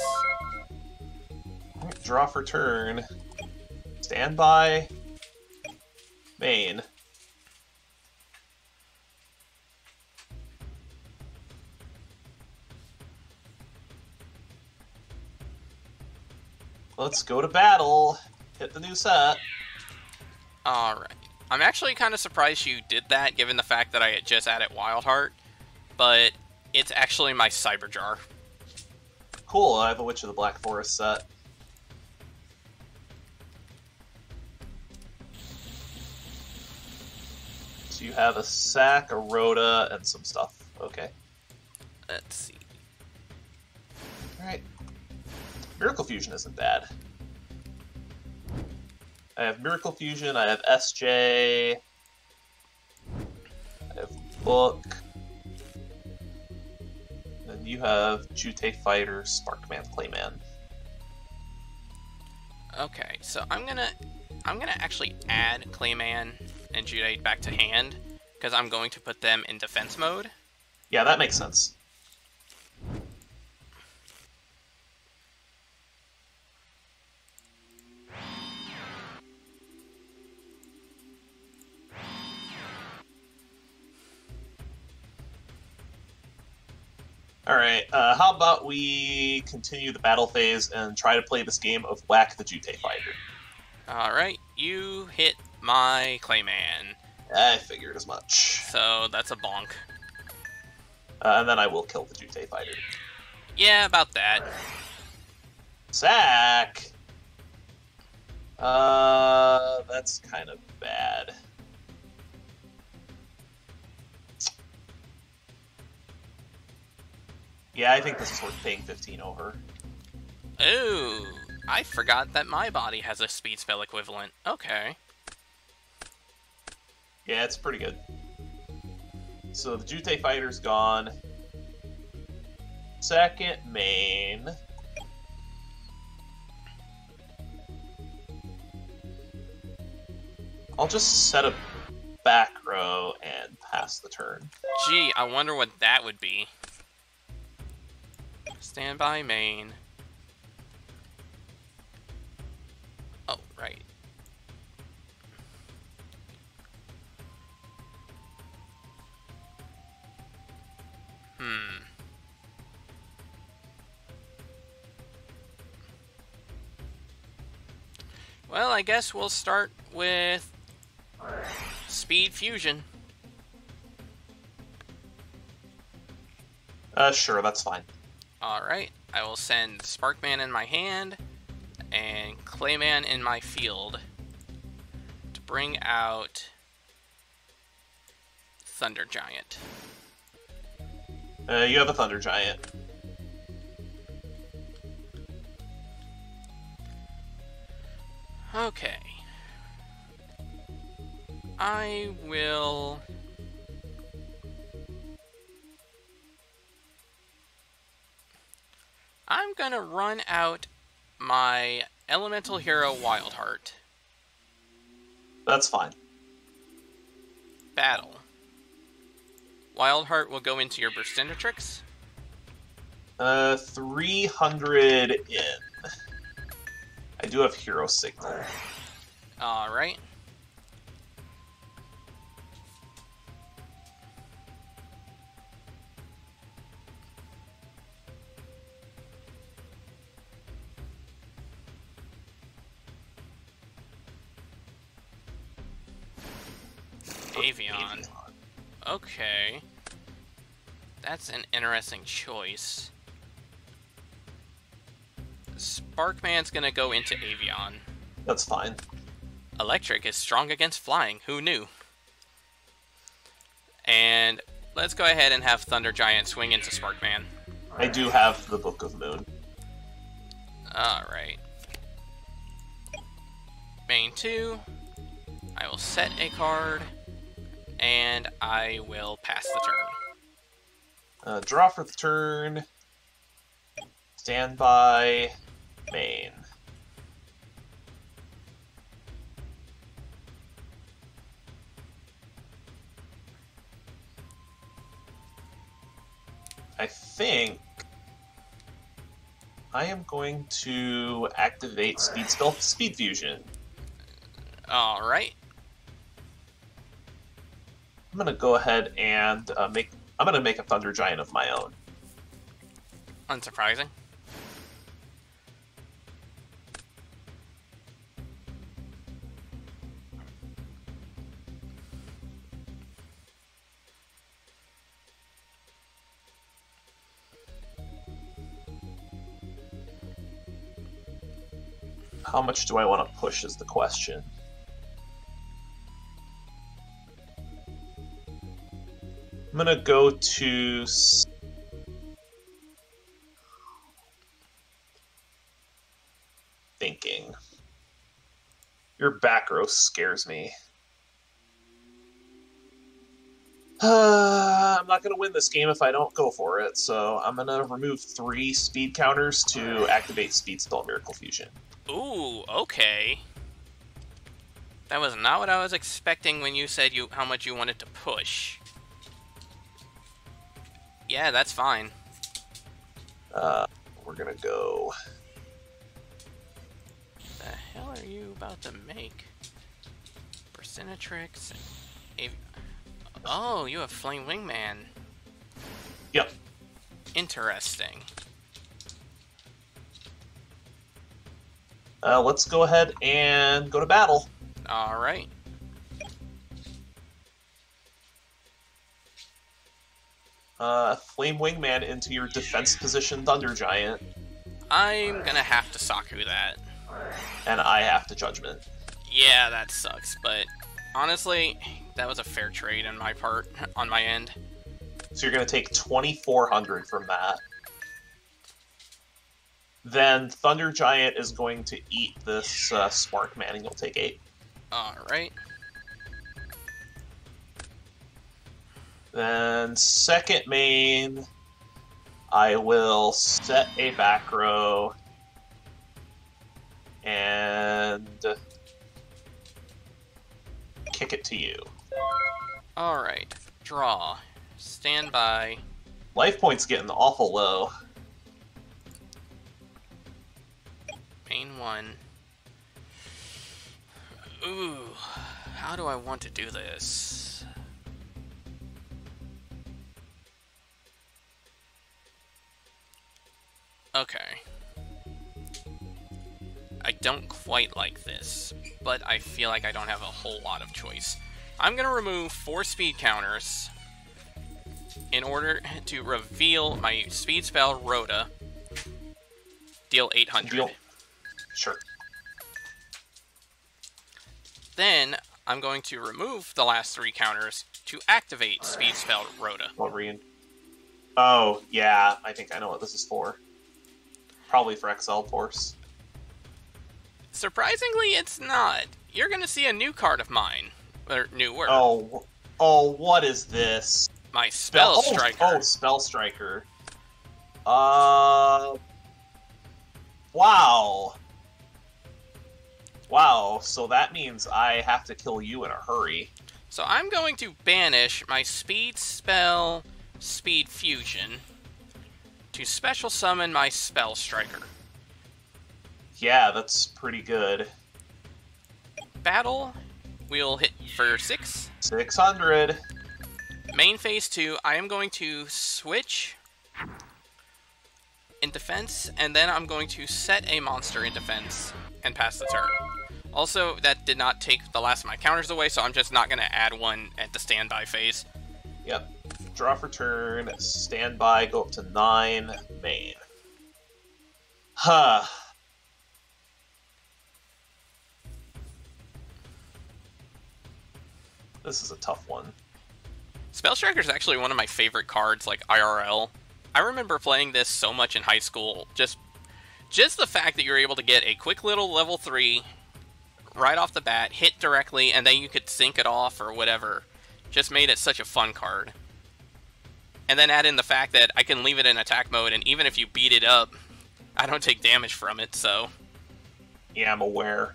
Speaker 6: Draw for turn. Stand by. Main. Let's go to battle. Hit the new set.
Speaker 1: Alright. I'm actually kind of surprised you did that, given the fact that I had just added Wild Heart, but it's actually my Cyberjar.
Speaker 6: Cool, I have a Witch of the Black Forest set. So you have a sack, a Rhoda, and some stuff. Okay.
Speaker 1: Let's see.
Speaker 6: Alright. Miracle Fusion isn't bad. I have Miracle Fusion, I have SJ, I have Book, and you have Jute Fighter, Sparkman, Clayman.
Speaker 1: Okay, so I'm gonna actually add Clayman and Judite back to hand, because I'm going to put them in defense mode.
Speaker 6: Yeah, that makes sense. Alright, how about we continue the battle phase and try to play this game of Whack the Jute Fighter?
Speaker 1: Alright, you hit my Clayman.
Speaker 6: I figured as much.
Speaker 1: So that's a bonk.
Speaker 6: And then I will kill the Jute Fighter.
Speaker 1: Yeah, about that.
Speaker 6: Sack! That's kind of bad. Yeah, I think this is worth paying 15 over.
Speaker 1: Ooh, I forgot that my body has a speed spell equivalent. Okay.
Speaker 6: Yeah, it's pretty good. So the Jute Fighter's gone. Second main. I'll just set a back row and pass the turn.
Speaker 1: Gee, I wonder what that would be. Stand by main. Oh, right. Well, I guess we'll start with Speed Fusion.
Speaker 6: Sure, that's fine.
Speaker 1: Alright, I will send Sparkman in my hand and Clayman in my field to bring out Thunder Giant.
Speaker 6: You have a Thunder Giant.
Speaker 1: Okay. I will... I'm gonna run out my Elemental Hero Wildheart.
Speaker 6: That's fine.
Speaker 1: Battle. Wildheart will go into your Burstinatrix.
Speaker 6: 300 in. I do have Hero Signal.
Speaker 1: Alright. Avion. Okay. That's an interesting choice. Sparkman's gonna go into Avion.
Speaker 6: That's fine.
Speaker 1: Electric is strong against flying. Who knew? And let's go ahead and have Thunder Giant swing into Sparkman.
Speaker 6: I do have the Book of Moon.
Speaker 1: Alright. Main 2. I will set a card. And I will pass the turn.
Speaker 6: Draw for the turn. Stand by. Main. I think I am going to activate Speed Fusion.
Speaker 1: Alright.
Speaker 6: I'm gonna go ahead and I'm gonna make a Thunder Giant of my own.
Speaker 1: Unsurprising.
Speaker 6: How much do I want to push is the question. I'm gonna go to thinking. Your back row scares me. I'm not gonna win this game if I don't go for it, so I'm gonna remove 3 speed counters to activate Speed Spell Miracle Fusion.
Speaker 1: Ooh, okay. That was not what I was expecting when you said how much you wanted to push. Yeah, that's fine.
Speaker 6: We're gonna go...
Speaker 1: What the hell are you about to make? Burstinatrix. Oh, you have Flame Wingman.
Speaker 6: Yep.
Speaker 1: Interesting.
Speaker 6: Let's go ahead and go to battle.
Speaker 1: Alright.
Speaker 6: Flame Wingman into your defense position Thunder Giant.
Speaker 1: I'm gonna have to Saku that.
Speaker 6: And I have to Judgment.
Speaker 1: Yeah, that sucks, but honestly, that was a fair trade on my part, on my end.
Speaker 6: So you're gonna take 2,400 from that. Then Thunder Giant is going to eat this Sparkman, and you'll take 8.
Speaker 1: Alright.
Speaker 6: Then second main, I will set a back row, and kick it to you.
Speaker 1: Alright. Draw. Stand by.
Speaker 6: Life points getting awful low.
Speaker 1: Main 1. Ooh. How do I want to do this? Okay. I don't quite like this, but I feel like I don't have a whole lot of choice. I'm going to remove 4 speed counters in order to reveal my speed spell Rhoda. Deal 800.
Speaker 6: Sure.
Speaker 1: Then I'm going to remove the last 3 counters to activate speed spell Rhoda.
Speaker 6: Wolverine. Oh, yeah, I think I know what this is for. Probably for XL Force.
Speaker 1: Surprisingly, it's not. You're going to see a new card of mine. Or newer.
Speaker 6: Oh, what is this?
Speaker 1: My Spell Striker.
Speaker 6: Oh, Spell Striker. Wow. Wow, so that means I have to kill you in a hurry.
Speaker 1: So I'm going to banish my Speed Spell Speed Fusion to special summon my Spell Striker.
Speaker 6: Yeah, that's pretty good.
Speaker 1: Battle, we'll hit for 6.
Speaker 6: 600.
Speaker 1: Main phase 2, I am going to switch in defense, and then I'm going to set a monster in defense and pass the turn. Also, that did not take the last of my counters away, so I'm just not going to add one at the standby phase.
Speaker 6: Yep. Draw for turn, standby, go up to 9, main. Huh. This is a tough one.
Speaker 1: Spell Striker is actually one of my favorite cards, like IRL. I remember playing this so much in high school. Just the fact that you're able to get a quick little level 3 right off the bat, hit directly, and then you could sync it off or whatever, just made it such a fun card. And then add in the fact that I can leave it in attack mode, and even if you beat it up, I don't take damage from it, so...
Speaker 6: Yeah, I'm aware.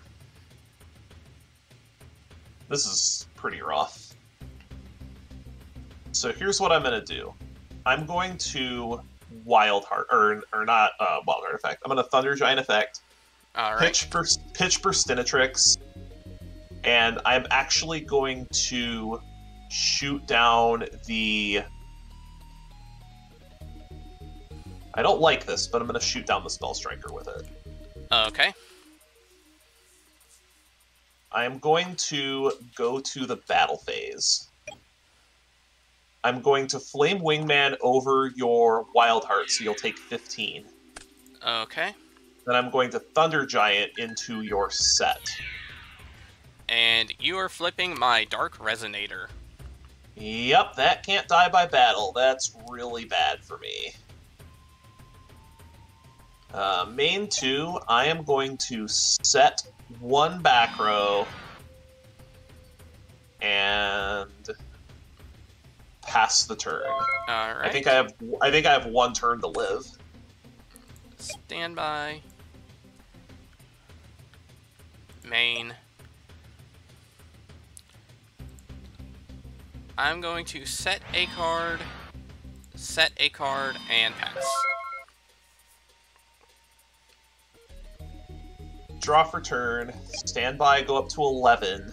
Speaker 6: This is pretty rough. So here's what I'm going to do. I'm going to Wild Heart, or not Wild Heart effect. I'm going to Thunder Giant effect.
Speaker 1: All right.
Speaker 6: Pitch Burstinatrix, and I'm actually going to shoot down the... I don't like this, but I'm going to shoot down the Spell Striker with it.
Speaker 1: Okay.
Speaker 6: I am going to go to the battle phase. I'm going to Flame Wingman over your Wild Heart, so you'll take 15.
Speaker 1: Okay.
Speaker 6: Then I'm going to Thunder Giant into your set.
Speaker 1: And you are flipping my Dark Resonator.
Speaker 6: Yep, that can't die by battle. That's really bad for me. Main 2, I am going to set 1 back row and pass the turn.
Speaker 1: All right.
Speaker 6: I think I have 1 turn to live.
Speaker 1: Stand by. Main. I'm going to set a card, and pass.
Speaker 6: Draw for turn, standby, go up to 11.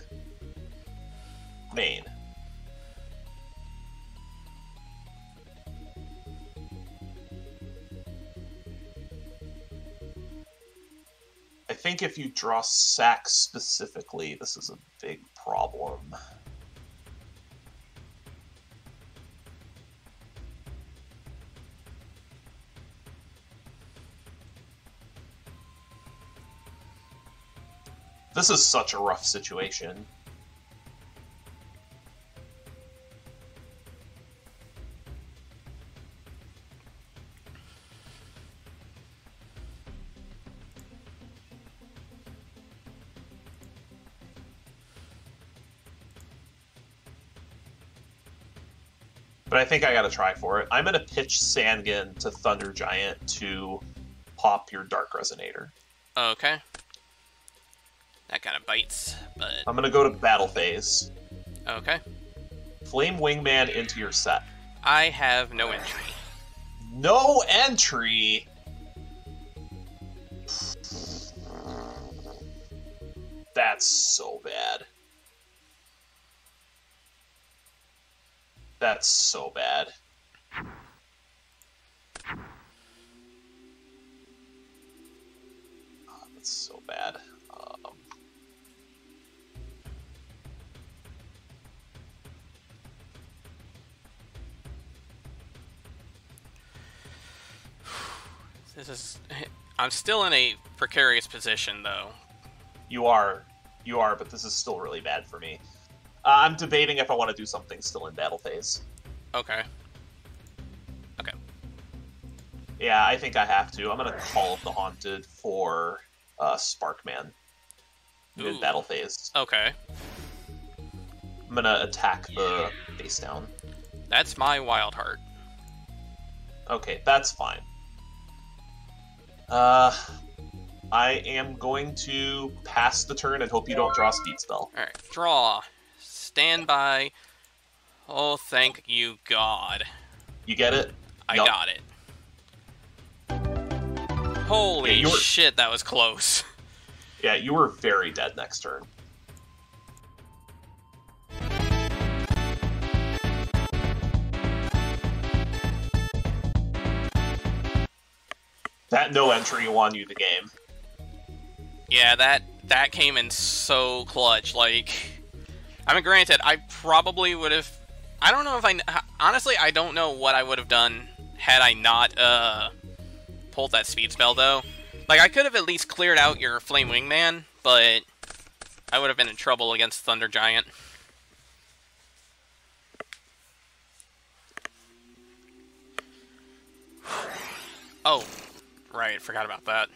Speaker 6: Main. I think if you draw sack specifically, this is a big problem. This is such a rough situation. But I think I gotta try for it. I'm gonna pitch Sangan to Thunder Giant to pop your Dark Resonator.
Speaker 1: Okay. That kind of bites, but...
Speaker 6: I'm gonna go to battle phase.
Speaker 1: Okay.
Speaker 6: Flame Wingman into your set.
Speaker 1: I have no entry.
Speaker 6: No entry? That's so bad. That's so bad. Oh, that's so bad.
Speaker 1: This is... I'm still in a precarious position, though.
Speaker 6: You are, but this is still really bad for me. I'm debating if I want to do something still in battle phase.
Speaker 1: Okay. Okay.
Speaker 6: Yeah, I think I have to. I'm going to Call of the Haunted for Sparkman. Mid-battle phase.
Speaker 1: Okay.
Speaker 6: I'm going to attack the face down.
Speaker 1: That's my Wild Heart.
Speaker 6: Okay, that's fine. I am going to pass the turn and hope you don't draw a speed spell.
Speaker 1: Alright, draw. Stand by. Oh, thank you, God.
Speaker 6: You get it?
Speaker 1: I
Speaker 6: Yup.
Speaker 1: got it. Holy shit, that was close.
Speaker 6: Yeah, you were very dead next turn. That no entry won you the game.
Speaker 1: Yeah, that came in so clutch. Like, I mean, granted, I probably would have... I don't know if honestly, I don't know what I would have done had I not pulled that speed spell, though. Like, I could have at least cleared out your Flame Wingman, but I would have been in trouble against Thunder Giant. Oh, right, forgot about that.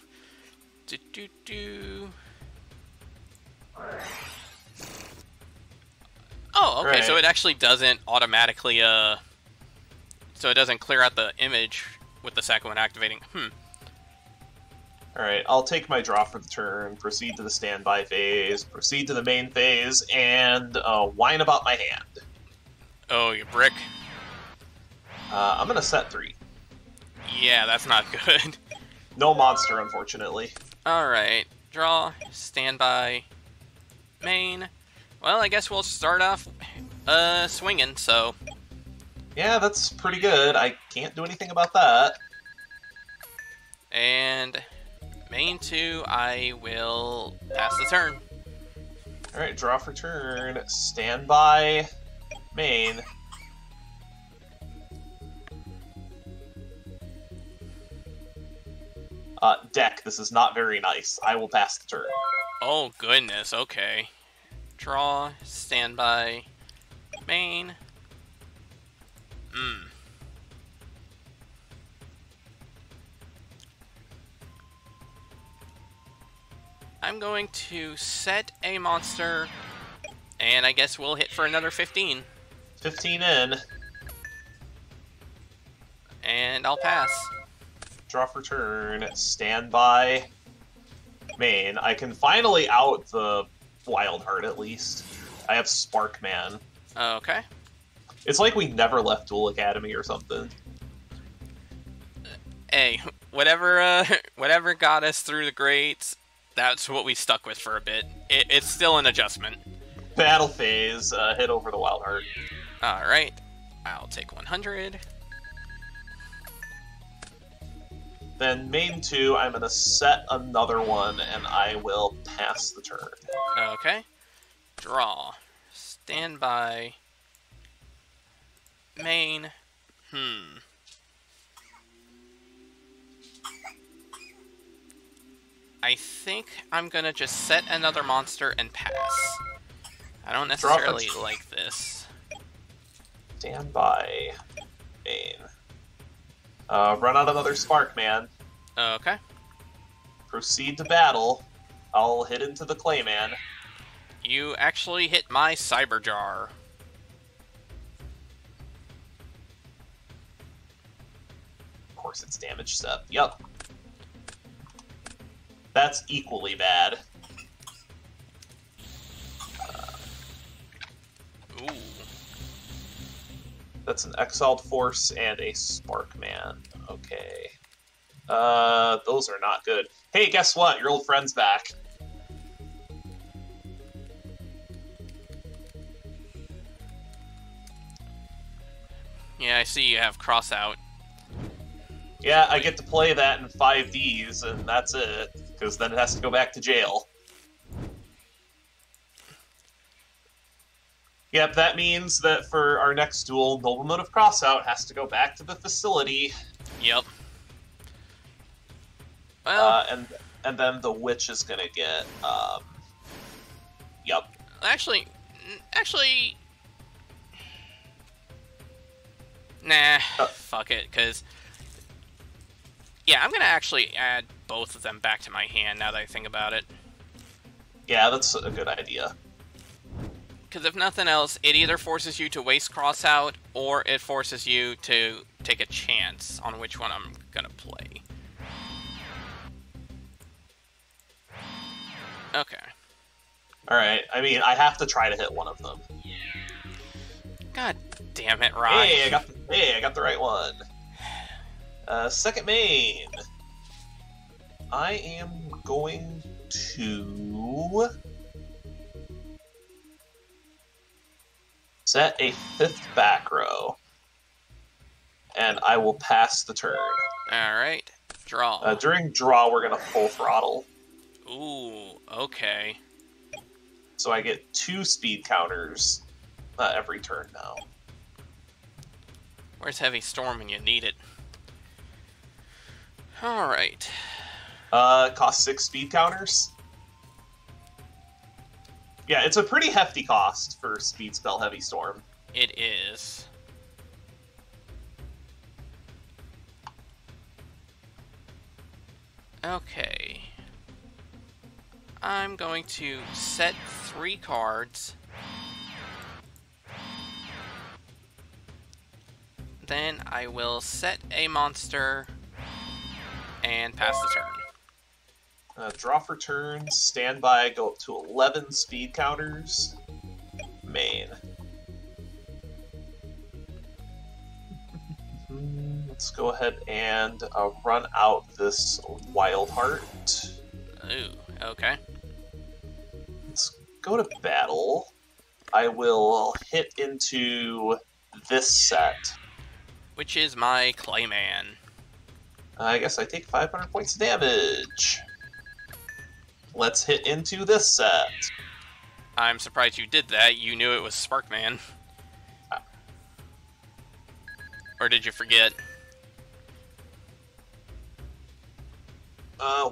Speaker 1: Oh, okay,
Speaker 6: right.
Speaker 1: So it actually doesn't automatically, so it doesn't clear out the image with the second one activating.
Speaker 6: Alright, I'll take my draw for the turn, proceed to the standby phase, proceed to the main phase, and whine about my hand.
Speaker 1: Oh, you brick.
Speaker 6: I'm gonna set 3.
Speaker 1: Yeah, that's not good.
Speaker 6: No monster, unfortunately.
Speaker 1: Alright, draw, standby, main. Well, I guess we'll start off swinging, so...
Speaker 6: Yeah, that's pretty good. I can't do anything about that.
Speaker 1: And main 2, I will pass the turn.
Speaker 6: Alright, draw for turn, standby, main. Deck, this is not very nice. I will pass the turn.
Speaker 1: Oh, goodness, okay. Draw, standby, main. I'm going to set a monster, and I guess we'll hit for another 15.
Speaker 6: 15 in.
Speaker 1: And I'll pass.
Speaker 6: Draw for turn, standby, main. I can finally out the Wild Heart, at least. I have Sparkman.
Speaker 1: Okay.
Speaker 6: It's like we never left Duel Academy or something.
Speaker 1: Hey, whatever got us through the grades, that's what we stuck with for a bit. It's still an adjustment.
Speaker 6: Battle phase, hit over the Wild Heart.
Speaker 1: Alright, I'll take 100.
Speaker 6: Then main 2, I'm gonna set another one, and I will pass the turn.
Speaker 1: Okay. Draw. Standby. Main. I think I'm gonna just set another monster and pass. I don't necessarily like this.
Speaker 6: Standby, main. Run out another Sparkman.
Speaker 1: Okay.
Speaker 6: Proceed to battle. I'll hit into the Clayman.
Speaker 1: You actually hit my Cyber Jar.
Speaker 6: Of course it's damage step. Yep. That's equally bad.
Speaker 1: Ooh.
Speaker 6: That's an Exiled Force and a Sparkman. Okay. Those are not good. Hey, guess what? Your old friend's back.
Speaker 1: Yeah, I see you have Crossout.
Speaker 6: Yeah, I get to play that in 5Ds, and that's it. Because then it has to go back to jail. Yep, that means that for our next duel, Nobleman of Crossout has to go back to the facility.
Speaker 1: Yep. Well,
Speaker 6: and then the witch is gonna get, yep.
Speaker 1: actually, nah, fuck it, because, yeah, I'm gonna actually add both of them back to my hand now that I think about it.
Speaker 6: Yeah, that's a good idea.
Speaker 1: Because if nothing else, it either forces you to waste Crossout, or it forces you to take a chance on which one I'm gonna play. Okay.
Speaker 6: Alright, I mean, I have to try to hit one of them.
Speaker 1: God damn it, Ryan.
Speaker 6: Hey, I got the right one. Second main. I am going to set a 5th back row, and I will pass the turn.
Speaker 1: Alright, draw.
Speaker 6: During draw, we're going to full throttle.
Speaker 1: Ooh, okay.
Speaker 6: So I get 2 speed counters every turn now.
Speaker 1: Where's Heavy Storm when you need it? Alright.
Speaker 6: Cost 6 speed counters. Yeah, it's a pretty hefty cost for Speed Spell Heavy Storm.
Speaker 1: It is. Okay. I'm going to set 3 cards. Then I will set a monster and pass the turn.
Speaker 6: Draw for turn, stand by, go up to 11 speed counters. Main. Let's go ahead and run out this Wild Heart.
Speaker 1: Ooh, okay.
Speaker 6: Let's go to battle. I will hit into this set.
Speaker 1: Which is my Clayman.
Speaker 6: I guess I take 500 points of damage. Let's hit into this set.
Speaker 1: I'm surprised you did that. You knew it was Sparkman. Or did you forget?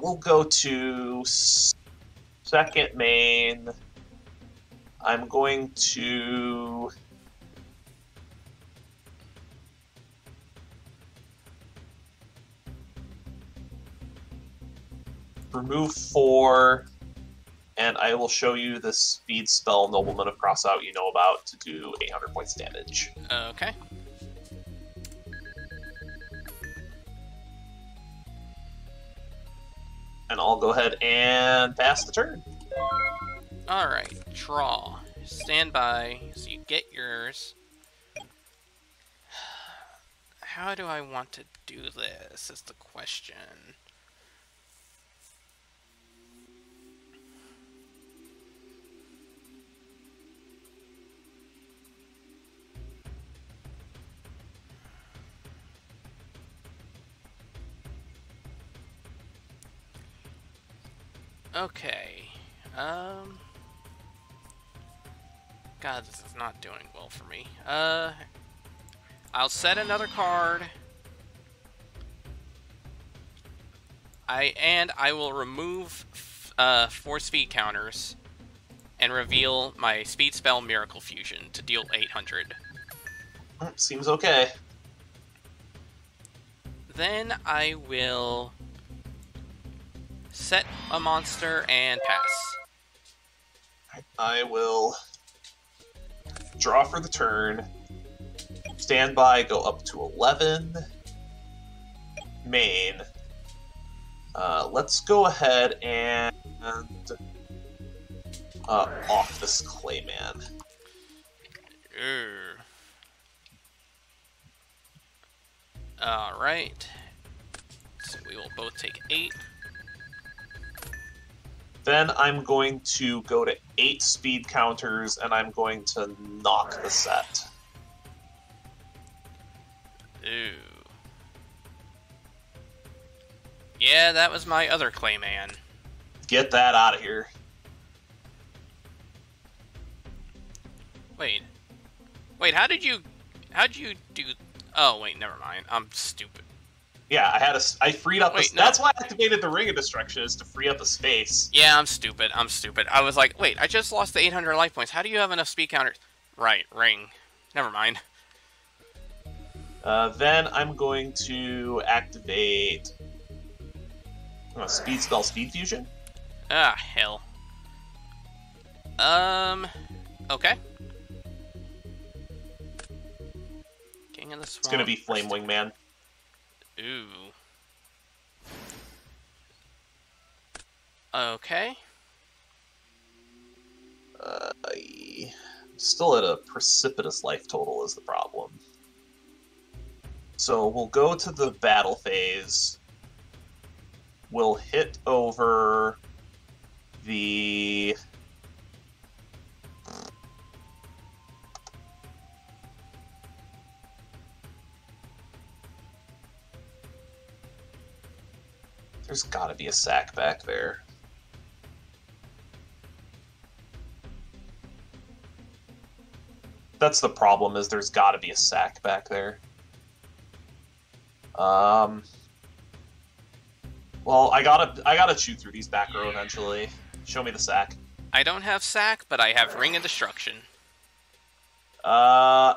Speaker 6: We'll go to second main. I'm going to remove 4, and I will show you the speed spell Nobleman of Crossout you know about to do 800 points damage.
Speaker 1: Okay.
Speaker 6: And I'll go ahead and pass the turn.
Speaker 1: Alright, draw. Stand by, so you get yours. How do I want to do this, is the question. Okay, God, this is not doing well for me. I'll set another card. I will remove 4 speed counters and reveal my speed spell Miracle Fusion to deal 800.
Speaker 6: Seems okay.
Speaker 1: Then I will set a monster and pass.
Speaker 6: I will draw for the turn, stand by, go up to 11, main. Let's go ahead and off this Clayman.
Speaker 1: Ooh. Alright. So we will both take 8.
Speaker 6: Then I'm going to go to 8 speed counters, and I'm going to knock the set.
Speaker 1: Ooh. Yeah, that was my other Clayman.
Speaker 6: Get that out of here.
Speaker 1: Wait. Wait, how'd you do... Oh, wait, never mind. I'm stupid.
Speaker 6: Yeah, I freed up.
Speaker 1: Wait, no.
Speaker 6: That's why I activated the Ring of Destruction, is to free up a space.
Speaker 1: Yeah, I'm stupid. I was like, wait, I just lost the 800 life points. How do you have enough speed counters? Right, ring. Never mind.
Speaker 6: Then I'm going to activate Speed Spell, Speed Fusion.
Speaker 1: Ah, hell. Okay. King of the Swamp.
Speaker 6: It's gonna be Flame Wingman.
Speaker 1: Ooh. Okay.
Speaker 6: I'm still at a precipitous life total is the problem. So we'll go to the battle phase. We'll hit over the... There's gotta be a sack back there. That's the problem, is there's gotta be a sack back there. Well, I gotta chew through these back row eventually. Show me the sack.
Speaker 1: I don't have sack, but I have Ring of Destruction.
Speaker 6: I'm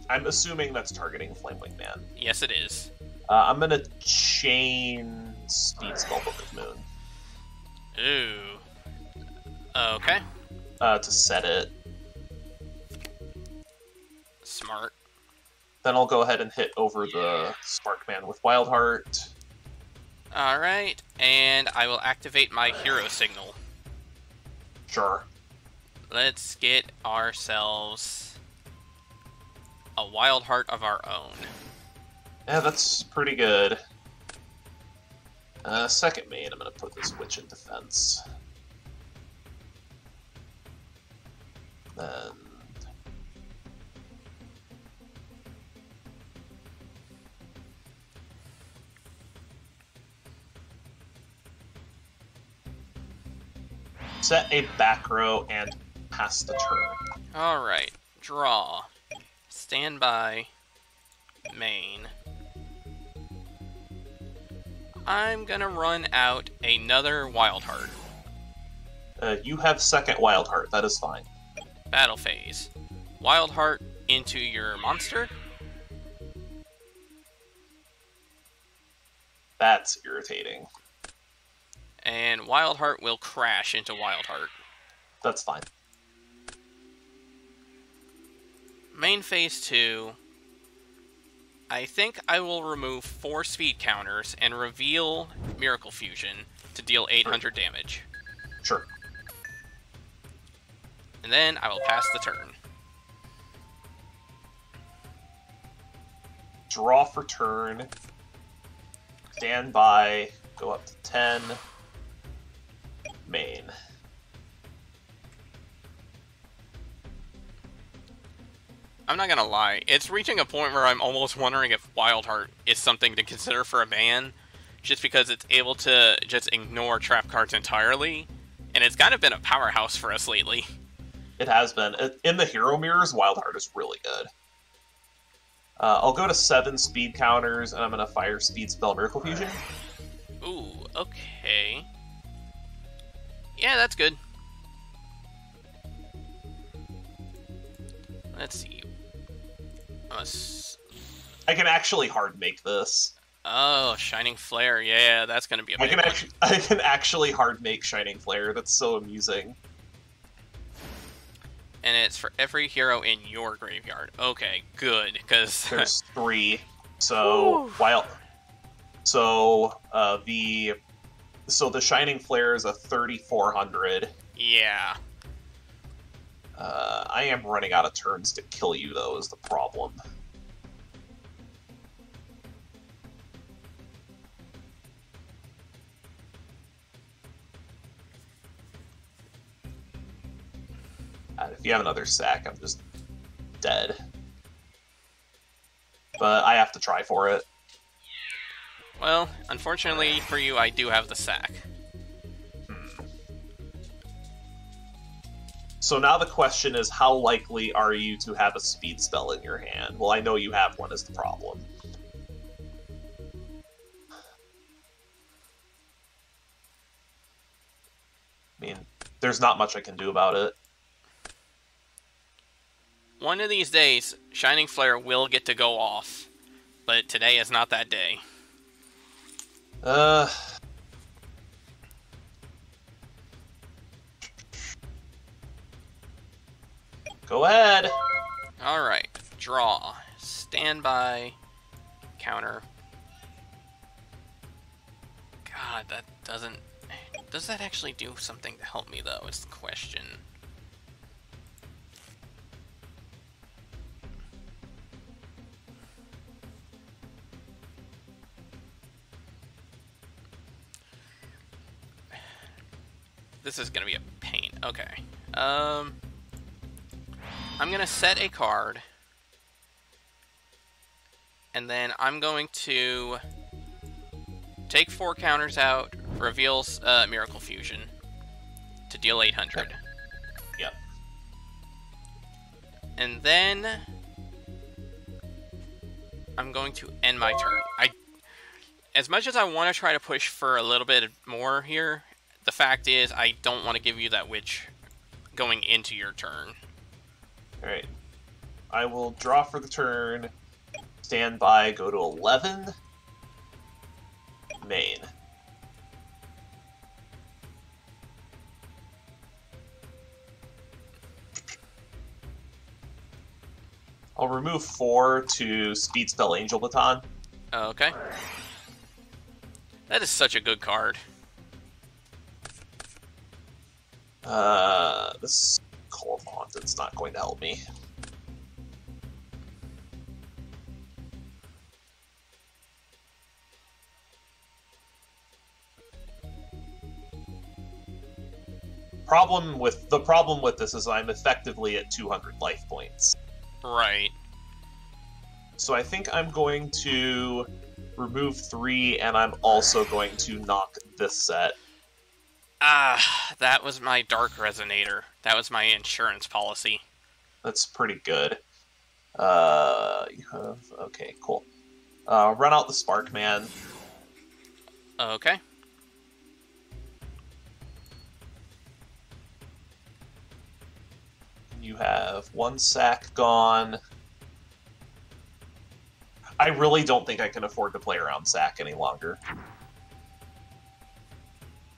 Speaker 6: assuming that's targeting Flame Wingman.
Speaker 1: Yes, it is.
Speaker 6: I'm gonna chain Speed Spell, Book of Moon.
Speaker 1: Ooh. Okay.
Speaker 6: To set it.
Speaker 1: Smart.
Speaker 6: Then I'll go ahead and hit over the Sparkman with Wild Heart.
Speaker 1: Alright, and I will activate my hero signal.
Speaker 6: Sure.
Speaker 1: Let's get ourselves a Wild Heart of our own.
Speaker 6: Yeah, that's pretty good. Second main, I'm gonna put this Witch in defense. Then... set a back row and pass the turn.
Speaker 1: Alright, draw. Stand by. Main. I'm gonna run out another Wild Heart.
Speaker 6: You have second Wild Heart, that is fine.
Speaker 1: Battle phase. Wild Heart into your monster.
Speaker 6: That's irritating.
Speaker 1: And Wild Heart will crash into Wild Heart.
Speaker 6: That's fine.
Speaker 1: Main phase 2. I think I will remove 4 speed counters and reveal Miracle Fusion to deal 800 damage.
Speaker 6: Sure.
Speaker 1: And then I will pass the turn.
Speaker 6: Draw for turn. Stand by. Go up to 10. Main.
Speaker 1: I'm not gonna lie, it's reaching a point where I'm almost wondering if Wild Heart is something to consider for a ban, just because it's able to just ignore trap cards entirely, and it's kind of been a powerhouse for us lately.
Speaker 6: It has been. In the hero mirrors, Wild Heart is really good. I'll go to 7 speed counters, and I'm going to fire Speed Spell Miracle Fusion.
Speaker 1: Ooh, okay. Yeah, that's good. Let's see.
Speaker 6: I can actually hard make this.
Speaker 1: Oh, Shining Flare. Yeah, that's going to be a big one.
Speaker 6: I can actually hard make Shining Flare. That's so amusing.
Speaker 1: And it's for every hero in your graveyard. Okay, good, because...
Speaker 6: There's 3. So, the Shining Flare is a 3,400.
Speaker 1: Yeah.
Speaker 6: I am running out of turns to kill you, though, is the problem. If you have another sack, I'm just dead. But I have to try for it.
Speaker 1: Well, unfortunately for you, I do have the sack.
Speaker 6: So now the question is, how likely are you to have a speed spell in your hand? Well, I know you have one is the problem. I mean, there's not much I can do about it.
Speaker 1: One of these days, Shining Flare will get to go off, but today is not that day.
Speaker 6: Go ahead.
Speaker 1: Alright, draw. Standby. Counter. God, that doesn't... Does that actually do something to help me, though, is the question. This is gonna be a pain. Okay. I'm gonna set a card. And then I'm going to take 4 counters out, reveals Miracle Fusion to deal 800.
Speaker 6: Yep.
Speaker 1: And then I'm going to end my turn. As much as I want to try to push for a little bit more here, the fact is I don't want to give you that witch going into your turn.
Speaker 6: Alright. I will draw for the turn. Stand by, go to 11. Main. I'll remove 4 to speed spell Angel Baton.
Speaker 1: Okay. That is such a good card.
Speaker 6: This Call of Haunted's not going to help me. The problem with this is I'm effectively at 200 life points.
Speaker 1: Right.
Speaker 6: So I think I'm going to remove 3, and I'm also going to knock this set.
Speaker 1: Ah, that was my Dark Resonator. That was my insurance policy.
Speaker 6: That's pretty good. You have... Okay, cool. Run out the Spark Man.
Speaker 1: Okay.
Speaker 6: You have 1 sack gone. I really don't think I can afford to play around sack any longer.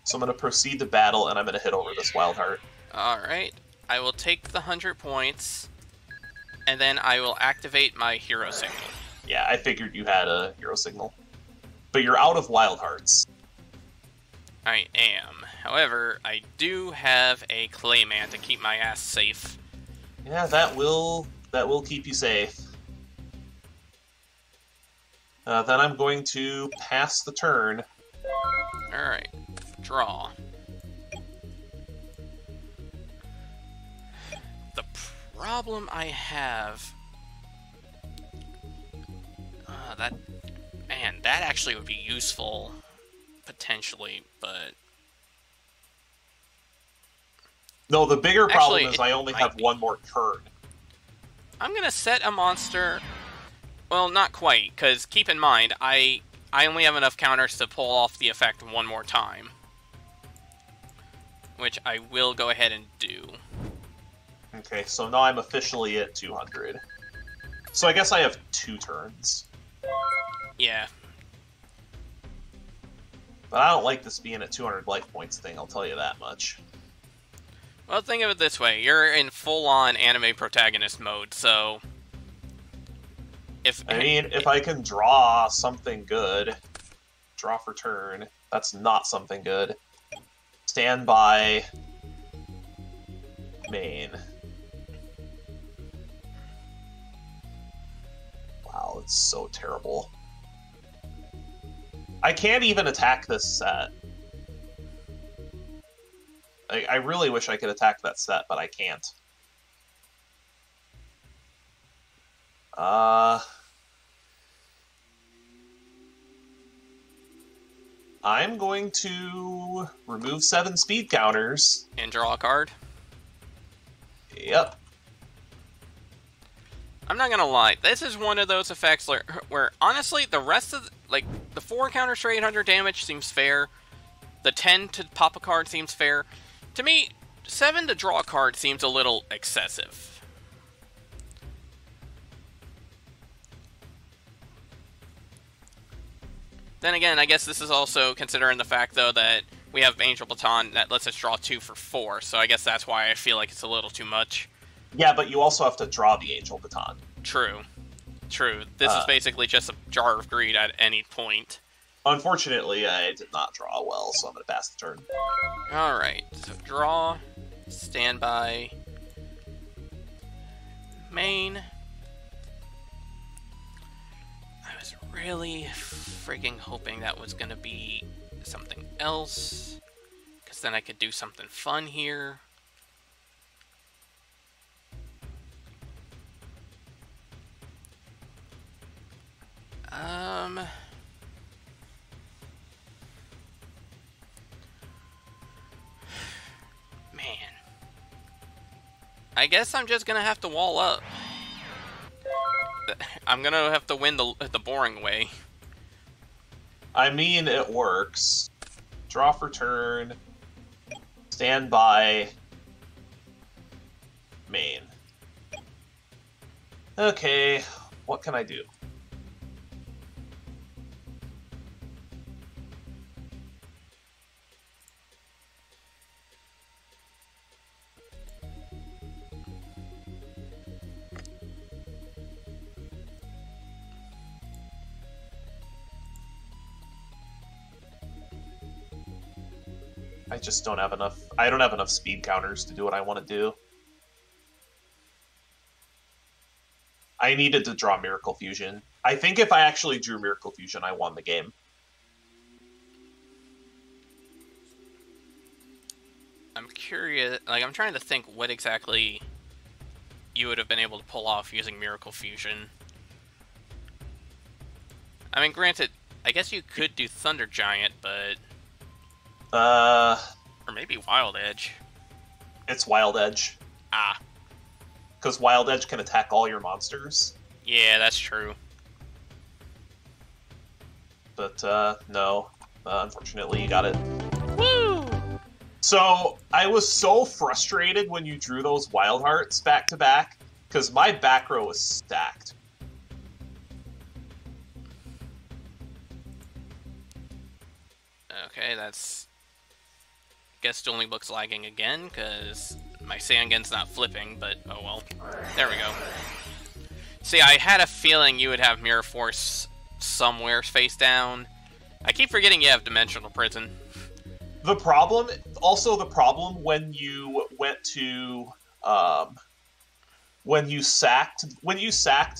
Speaker 6: So I'm going to proceed to battle, and I'm going to hit over this Wild Heart.
Speaker 1: Alright. I will take the 100 points, and then I will activate my Hero Signal.
Speaker 6: Yeah, I figured you had a Hero Signal. But you're out of Wild Hearts.
Speaker 1: I am. However, I do have a Clayman to keep my ass safe.
Speaker 6: Yeah, that will keep you safe. Then I'm going to pass the turn.
Speaker 1: Alright. Draw. The problem I have... that actually would be useful, potentially, but...
Speaker 6: No, the bigger problem
Speaker 1: Actually,
Speaker 6: is I only have 1 more turn.
Speaker 1: I'm gonna set a monster... Well, not quite, because keep in mind, I only have enough counters to pull off the effect 1 more time. Which I will go ahead and do.
Speaker 6: Okay, so now I'm officially at 200. So I guess I have 2 turns.
Speaker 1: Yeah.
Speaker 6: But I don't like this being a 200 life points thing, I'll tell you that much.
Speaker 1: Well, think of it this way. You're in full-on anime protagonist mode, so... If
Speaker 6: I can draw something good, draw for turn, that's not something good. Stand by, main. it's so terrible. I can't even attack this set. I really wish I could attack that set, but I can't. I'm going to remove 7 speed counters.
Speaker 1: And draw a card.
Speaker 6: Yep.
Speaker 1: I'm not gonna lie, this is one of those effects where honestly, the rest of the 4 counters for 800 damage seems fair. The 10 to pop a card seems fair. To me, 7 to draw a card seems a little excessive. Then again, I guess this is also considering the fact, though, that we have Angel Baton that lets us draw 2 for 4, so I guess that's why I feel like it's a little too much.
Speaker 6: Yeah, but you also have to draw the Angel Baton.
Speaker 1: True. True. This is basically just a Jar of Greed at any point.
Speaker 6: Unfortunately, I did not draw well, so I'm going to pass the turn.
Speaker 1: Alright, so draw, standby, main. I was really freaking hoping that was going to be something else, because then I could do something fun here. Man. I guess I'm just gonna have to wall up. I'm gonna have to win the boring way.
Speaker 6: I mean, it works. Draw for turn. Stand by. Main. Okay, what can I do? I just don't have enough. I don't have enough speed counters to do what I want to do. I needed to draw Miracle Fusion. I think if I actually drew Miracle Fusion, I won the game.
Speaker 1: I'm curious, I'm trying to think what exactly you would have been able to pull off using Miracle Fusion. I mean, granted, I guess you could do Thunder Giant, but... Or maybe Wild Edge.
Speaker 6: It's Wild Edge.
Speaker 1: Ah.
Speaker 6: Because Wild Edge can attack all your monsters.
Speaker 1: Yeah, that's true.
Speaker 6: But, no. Unfortunately, you got it.
Speaker 1: Woo!
Speaker 6: So, I was so frustrated when you drew those Wild Hearts back-to-back, because my back row was stacked.
Speaker 1: Okay, that's... Guess Dueling Book's lagging again, because my Sangen's not flipping, but oh well. There we go. See, I had a feeling you would have Mirror Force somewhere face down. I keep forgetting you have Dimensional Prison.
Speaker 6: The problem when you went to, when you sacked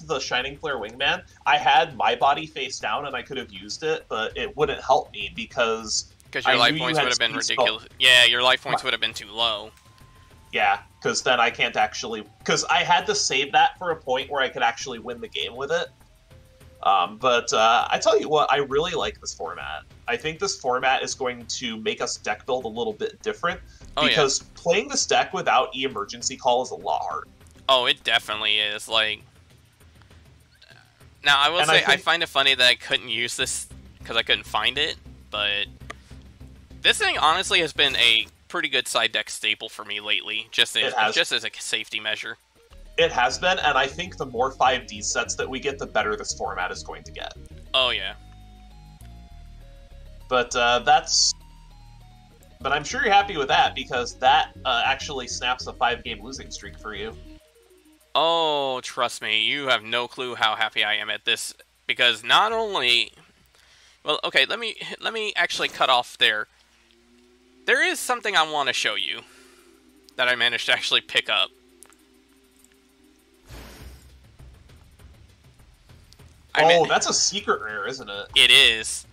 Speaker 6: the Shining Flare Wingman, I had my body face down and I could have used it, but it wouldn't help me because
Speaker 1: your life points would have been ridiculous. Yeah, your life points would have been too low.
Speaker 6: Yeah, because then I can't actually... Because I had to save that for a point where I could actually win the game with it. But I tell you what, I really like this format. I think this format is going to make us deck build a little bit different. Because playing this deck without E-Emergency Call is a lot harder.
Speaker 1: Oh, it definitely is. Now, I will say, I find it funny that I couldn't use this because I couldn't find it, but... This thing, honestly, has been a pretty good side deck staple for me lately, just as a safety measure.
Speaker 6: It has been, and I think the more 5D sets that we get, the better this format is going to get.
Speaker 1: Oh, yeah.
Speaker 6: But, But I'm sure you're happy with that, because that actually snaps a 5-game losing streak for you.
Speaker 1: Oh, trust me, you have no clue how happy I am at this, because not only... Well, okay, let me actually cut off there. There is something I want to show you that I managed to actually pick up.
Speaker 6: That's a secret rare, isn't it?
Speaker 1: It is.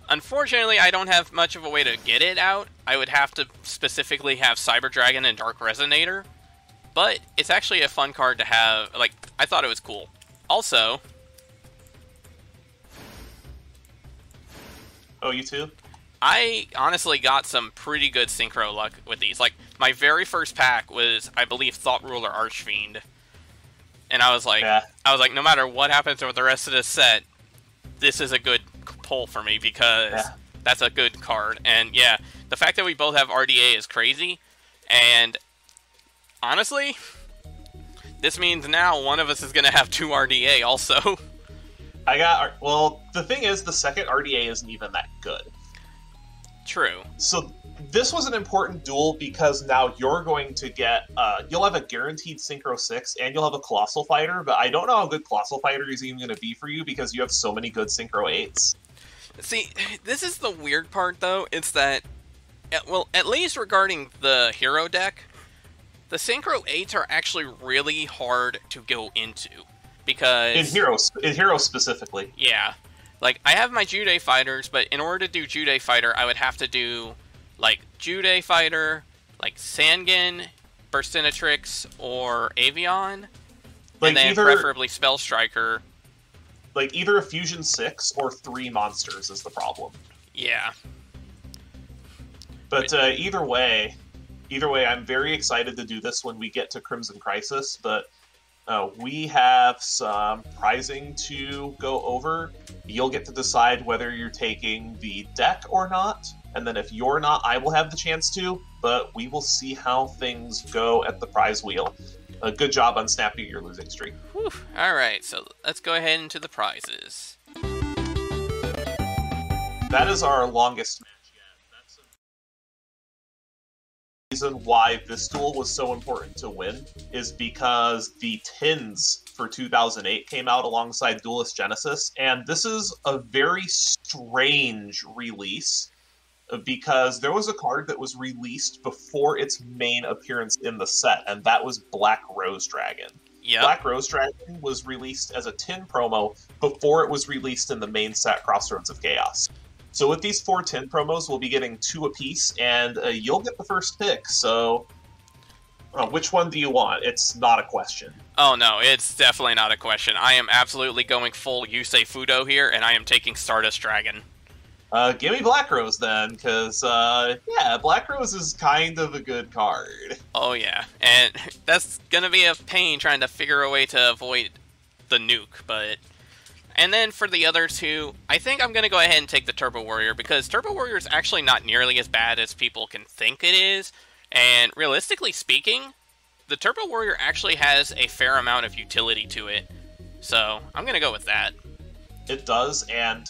Speaker 1: Unfortunately, I don't have much of a way to get it out. I would have to specifically have Cyber Dragon and Dark Resonator. But it's actually a fun card to have. Like, I thought it was cool. Also...
Speaker 6: Oh, you too?
Speaker 1: I honestly got some pretty good synchro luck with these. Like, my very first pack was, I believe, Thought Ruler Archfiend. And I was like, no matter what happens with the rest of this set, this is a good pull for me because that's a good card. And yeah, the fact that we both have RDA is crazy. And honestly, this means now one of us is going to have 2 RDA also.
Speaker 6: Well, the thing is, the second RDA isn't even that good.
Speaker 1: True.
Speaker 6: So this was an important duel because now you're going to get, you'll have a guaranteed Synchro 6 and you'll have a Colossal Fighter, but I don't know how good Colossal Fighter is even going to be for you because you have so many good Synchro 8s.
Speaker 1: See, this is the weird part though, it's that, well, at least regarding the hero deck, the Synchro 8s are actually really hard to go into. Because... In Hero specifically. Yeah. Like, I have my Jude Fighters, but in order to do Jude Fighter, I would have to do, like, Jude Fighter, like, Sangan, Burstinatrix, or Avion, and then preferably Spell Striker.
Speaker 6: Like, either a Fusion 6 or 3 monsters is the problem.
Speaker 1: Yeah.
Speaker 6: But either way, I'm very excited to do this when we get to Crimson Crisis, but... we have some prizing to go over. You'll get to decide whether you're taking the deck or not, and then if you're not, I will have the chance to, but we will see how things go at the prize wheel. Good job on snapping your losing streak.
Speaker 1: Alright, so let's go ahead into the prizes.
Speaker 6: That is our longest match yet. That's reason why this duel was so important to win is because the tins for 2008 came out alongside Duelist Genesis, and this is a very strange release because there was a card that was released before its main appearance in the set, and that was Black Rose Dragon. Yep. Black Rose Dragon was released as a tin promo before it was released in the main set Crossroads of Chaos. So with these 4 tin promos, we'll be getting 2 apiece, and you'll get the first pick. So, which one do you want? It's not a question.
Speaker 1: Oh no, it's definitely not a question. I am absolutely going full Yusei Fudo here, and I am taking Stardust Dragon.
Speaker 6: Give me Black Rose then, because, yeah, Black Rose is kind of a good card.
Speaker 1: Oh yeah, and that's gonna be a pain trying to figure a way to avoid the nuke, but... And then for the other 2, I think I'm going to go ahead and take the Turbo Warrior, because Turbo Warrior is actually not nearly as bad as people can think it is, and realistically speaking, the Turbo Warrior actually has a fair amount of utility to it, so I'm going to go with that.
Speaker 6: It does, and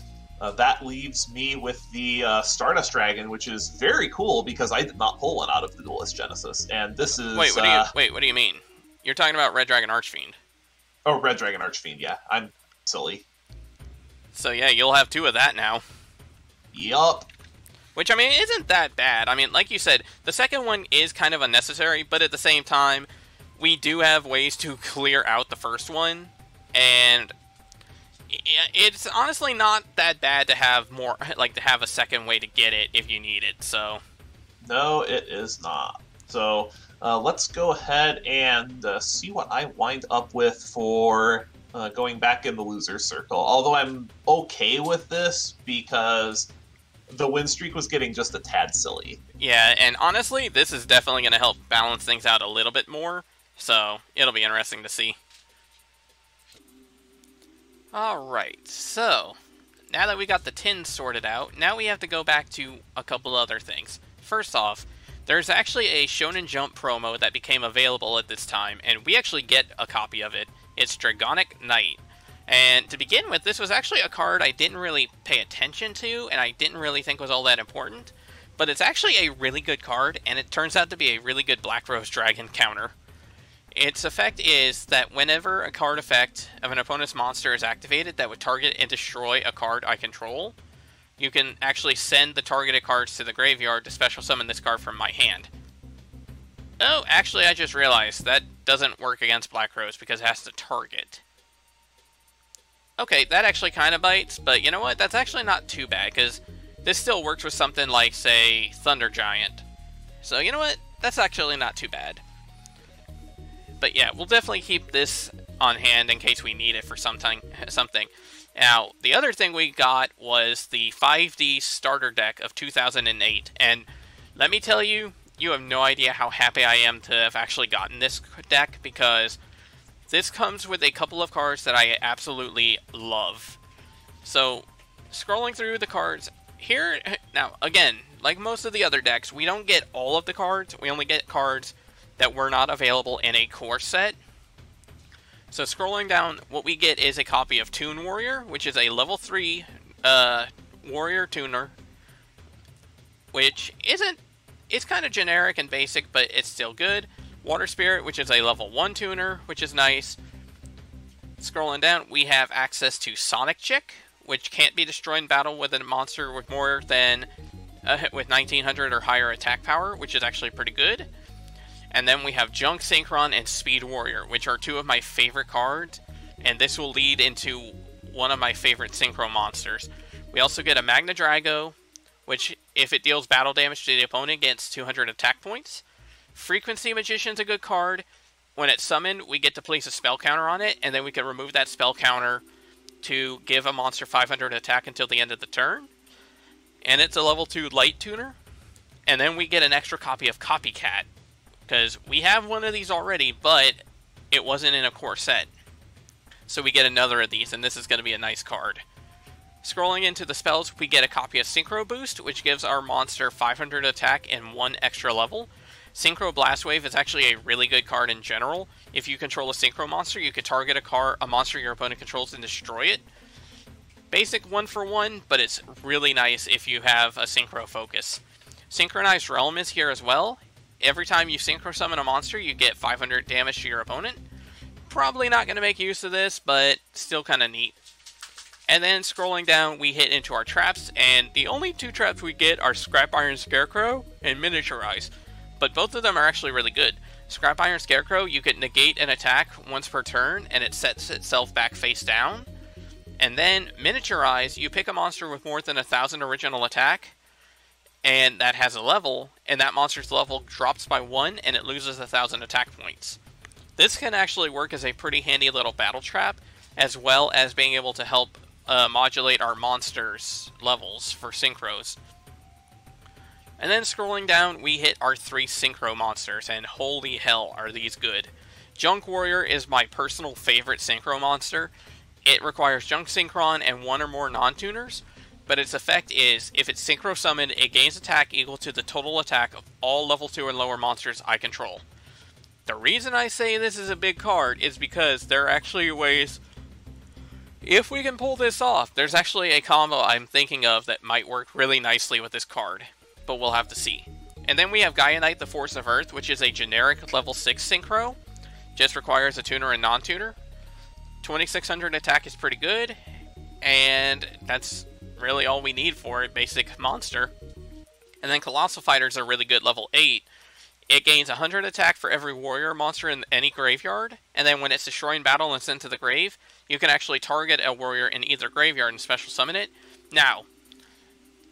Speaker 6: that leaves me with the Stardust Dragon, which is very cool, because I did not pull one out of the Duelist Genesis, and this is...
Speaker 1: Wait, what do you mean? You're talking about Red Dragon Archfiend.
Speaker 6: Oh, Red Dragon Archfiend, yeah. I'm silly.
Speaker 1: So yeah, you'll have 2 of that now.
Speaker 6: Yup.
Speaker 1: Which, I mean, isn't that bad. I mean, like you said, the second one is kind of unnecessary, but at the same time, we do have ways to clear out the first one, and it's honestly not that bad to have more, like, to have a second way to get it if you need it, so...
Speaker 6: No, it is not. So, let's go ahead and see what I wind up with for... going back in the loser's circle. Although I'm okay with this because the win streak was getting just a tad silly.
Speaker 1: Yeah, and honestly, this is definitely going to help balance things out a little bit more, so it'll be interesting to see. Alright, so now that we got the tins sorted out, now we have to go back to a couple other things. First off, there's actually a Shonen Jump promo that became available at this time, and we actually get a copy of it. It's Dragonic Knight. And to begin with, this was actually a card I didn't really pay attention to, and I didn't really think was all that important. But it's actually a really good card, and it turns out to be a really good Black Rose Dragon counter. Its effect is that whenever a card effect of an opponent's monster is activated that would target and destroy a card I control, you can actually send the targeted cards to the graveyard to special summon this card from my hand. Oh, actually, I just realized that doesn't work against Black Rose because it has to target. Okay, that actually kind of bites, but you know what? That's actually not too bad, because this still works with something like, say, Thunder Giant. So, you know what? That's actually not too bad. But yeah, we'll definitely keep this on hand in case we need it for something. Now, the other thing we got was the 5D starter deck of 2008. And let me tell you, you have no idea how happy I am to have actually gotten this deck, because this comes with a couple of cards that I absolutely love. So, scrolling through the cards here, now again, like most of the other decks, we don't get all of the cards. We only get cards that were not available in a core set. So scrolling down, what we get is a copy of Toon Warrior, which is a level 3 warrior tuner, which it's kind of generic and basic, but it's still good. Water Spirit, which is a level 1 tuner, which is nice. Scrolling down, we have access to Sonic Chick, which can't be destroyed in battle with a monster with more than with 1900 or higher attack power, which is actually pretty good. And then we have Junk Synchron and Speed Warrior, which are two of my favorite cards, and this will lead into one of my favorite Synchro monsters. We also get a Magna Drago, which, if it deals battle damage to the opponent, gets 200 attack points. Frequency Magician's a good card. When it's summoned, we get to place a spell counter on it, and then we can remove that spell counter to give a monster 500 attack until the end of the turn. And it's a level 2 light tuner. And then we get an extra copy of Copycat, because we have one of these already, but it wasn't in a core set. So we get another of these, and this is going to be a nice card. Scrolling into the spells, we get a copy of Synchro Boost, which gives our monster 500 attack and 1 extra level. Synchro Blast Wave is actually a really good card in general. If you control a Synchro monster, you could target a monster your opponent controls and destroy it. Basic 1-for-1, but it's really nice if you have a Synchro focus. Synchronized Realm is here as well. Every time you Synchro Summon a monster, you get 500 damage to your opponent. Probably not going to make use of this, but still kind of neat. And then scrolling down, we hit into our traps, and the only 2 traps we get are Scrap Iron Scarecrow and Miniaturize. But both of them are actually really good. Scrap Iron Scarecrow, you can negate an attack once per turn, and it sets itself back face down. And then Miniaturize, you pick a monster with more than 1,000 original attack, and that has a level, and that monster's level drops by 1, and it loses 1,000 attack points. This can actually work as a pretty handy little battle trap, as well as being able to help modulate our monsters' levels for synchros. And then scrolling down, we hit our 3 synchro monsters, and holy hell are these good. Junk Warrior is my personal favorite synchro monster. It requires Junk Synchron and 1 or more non-tuners, but its effect is, if it's Synchro Summoned, it gains attack equal to the total attack of all level 2 and lower monsters I control. The reason I say this is a big card is because there are actually ways, if we can pull this off, there's actually a combo I'm thinking of that might work really nicely with this card, but we'll have to see. And then we have Gaianite, the Force of Earth, which is a generic level 6 Synchro, just requires a tuner and non-tuner. 2600 attack is pretty good, and that's really all we need for a basic monster. And then Colossal Fighter's a really good level 8. It gains 100 attack for every warrior monster in any graveyard, and then when it's destroyed in battle and sent to the grave, you can actually target a warrior in either graveyard and special summon it. Now,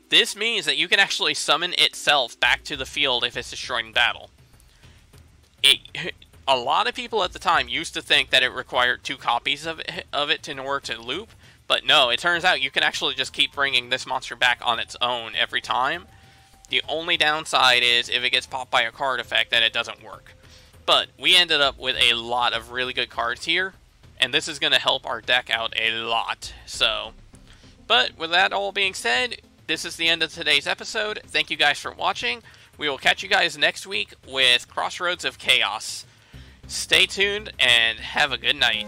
Speaker 1: this means that you can actually summon itself back to the field if it's destroyed in battle. A lot of people at the time used to think that it required 2 copies of it in order to loop, but no, it turns out you can actually just keep bringing this monster back on its own every time. The only downside is if it gets popped by a card effect, then it doesn't work. But we ended up with a lot of really good cards here, and this is going to help our deck out a lot. So, but with that all being said, this is the end of today's episode. Thank you guys for watching. We will catch you guys next week with Crossroads of Chaos. Stay tuned and have a good night.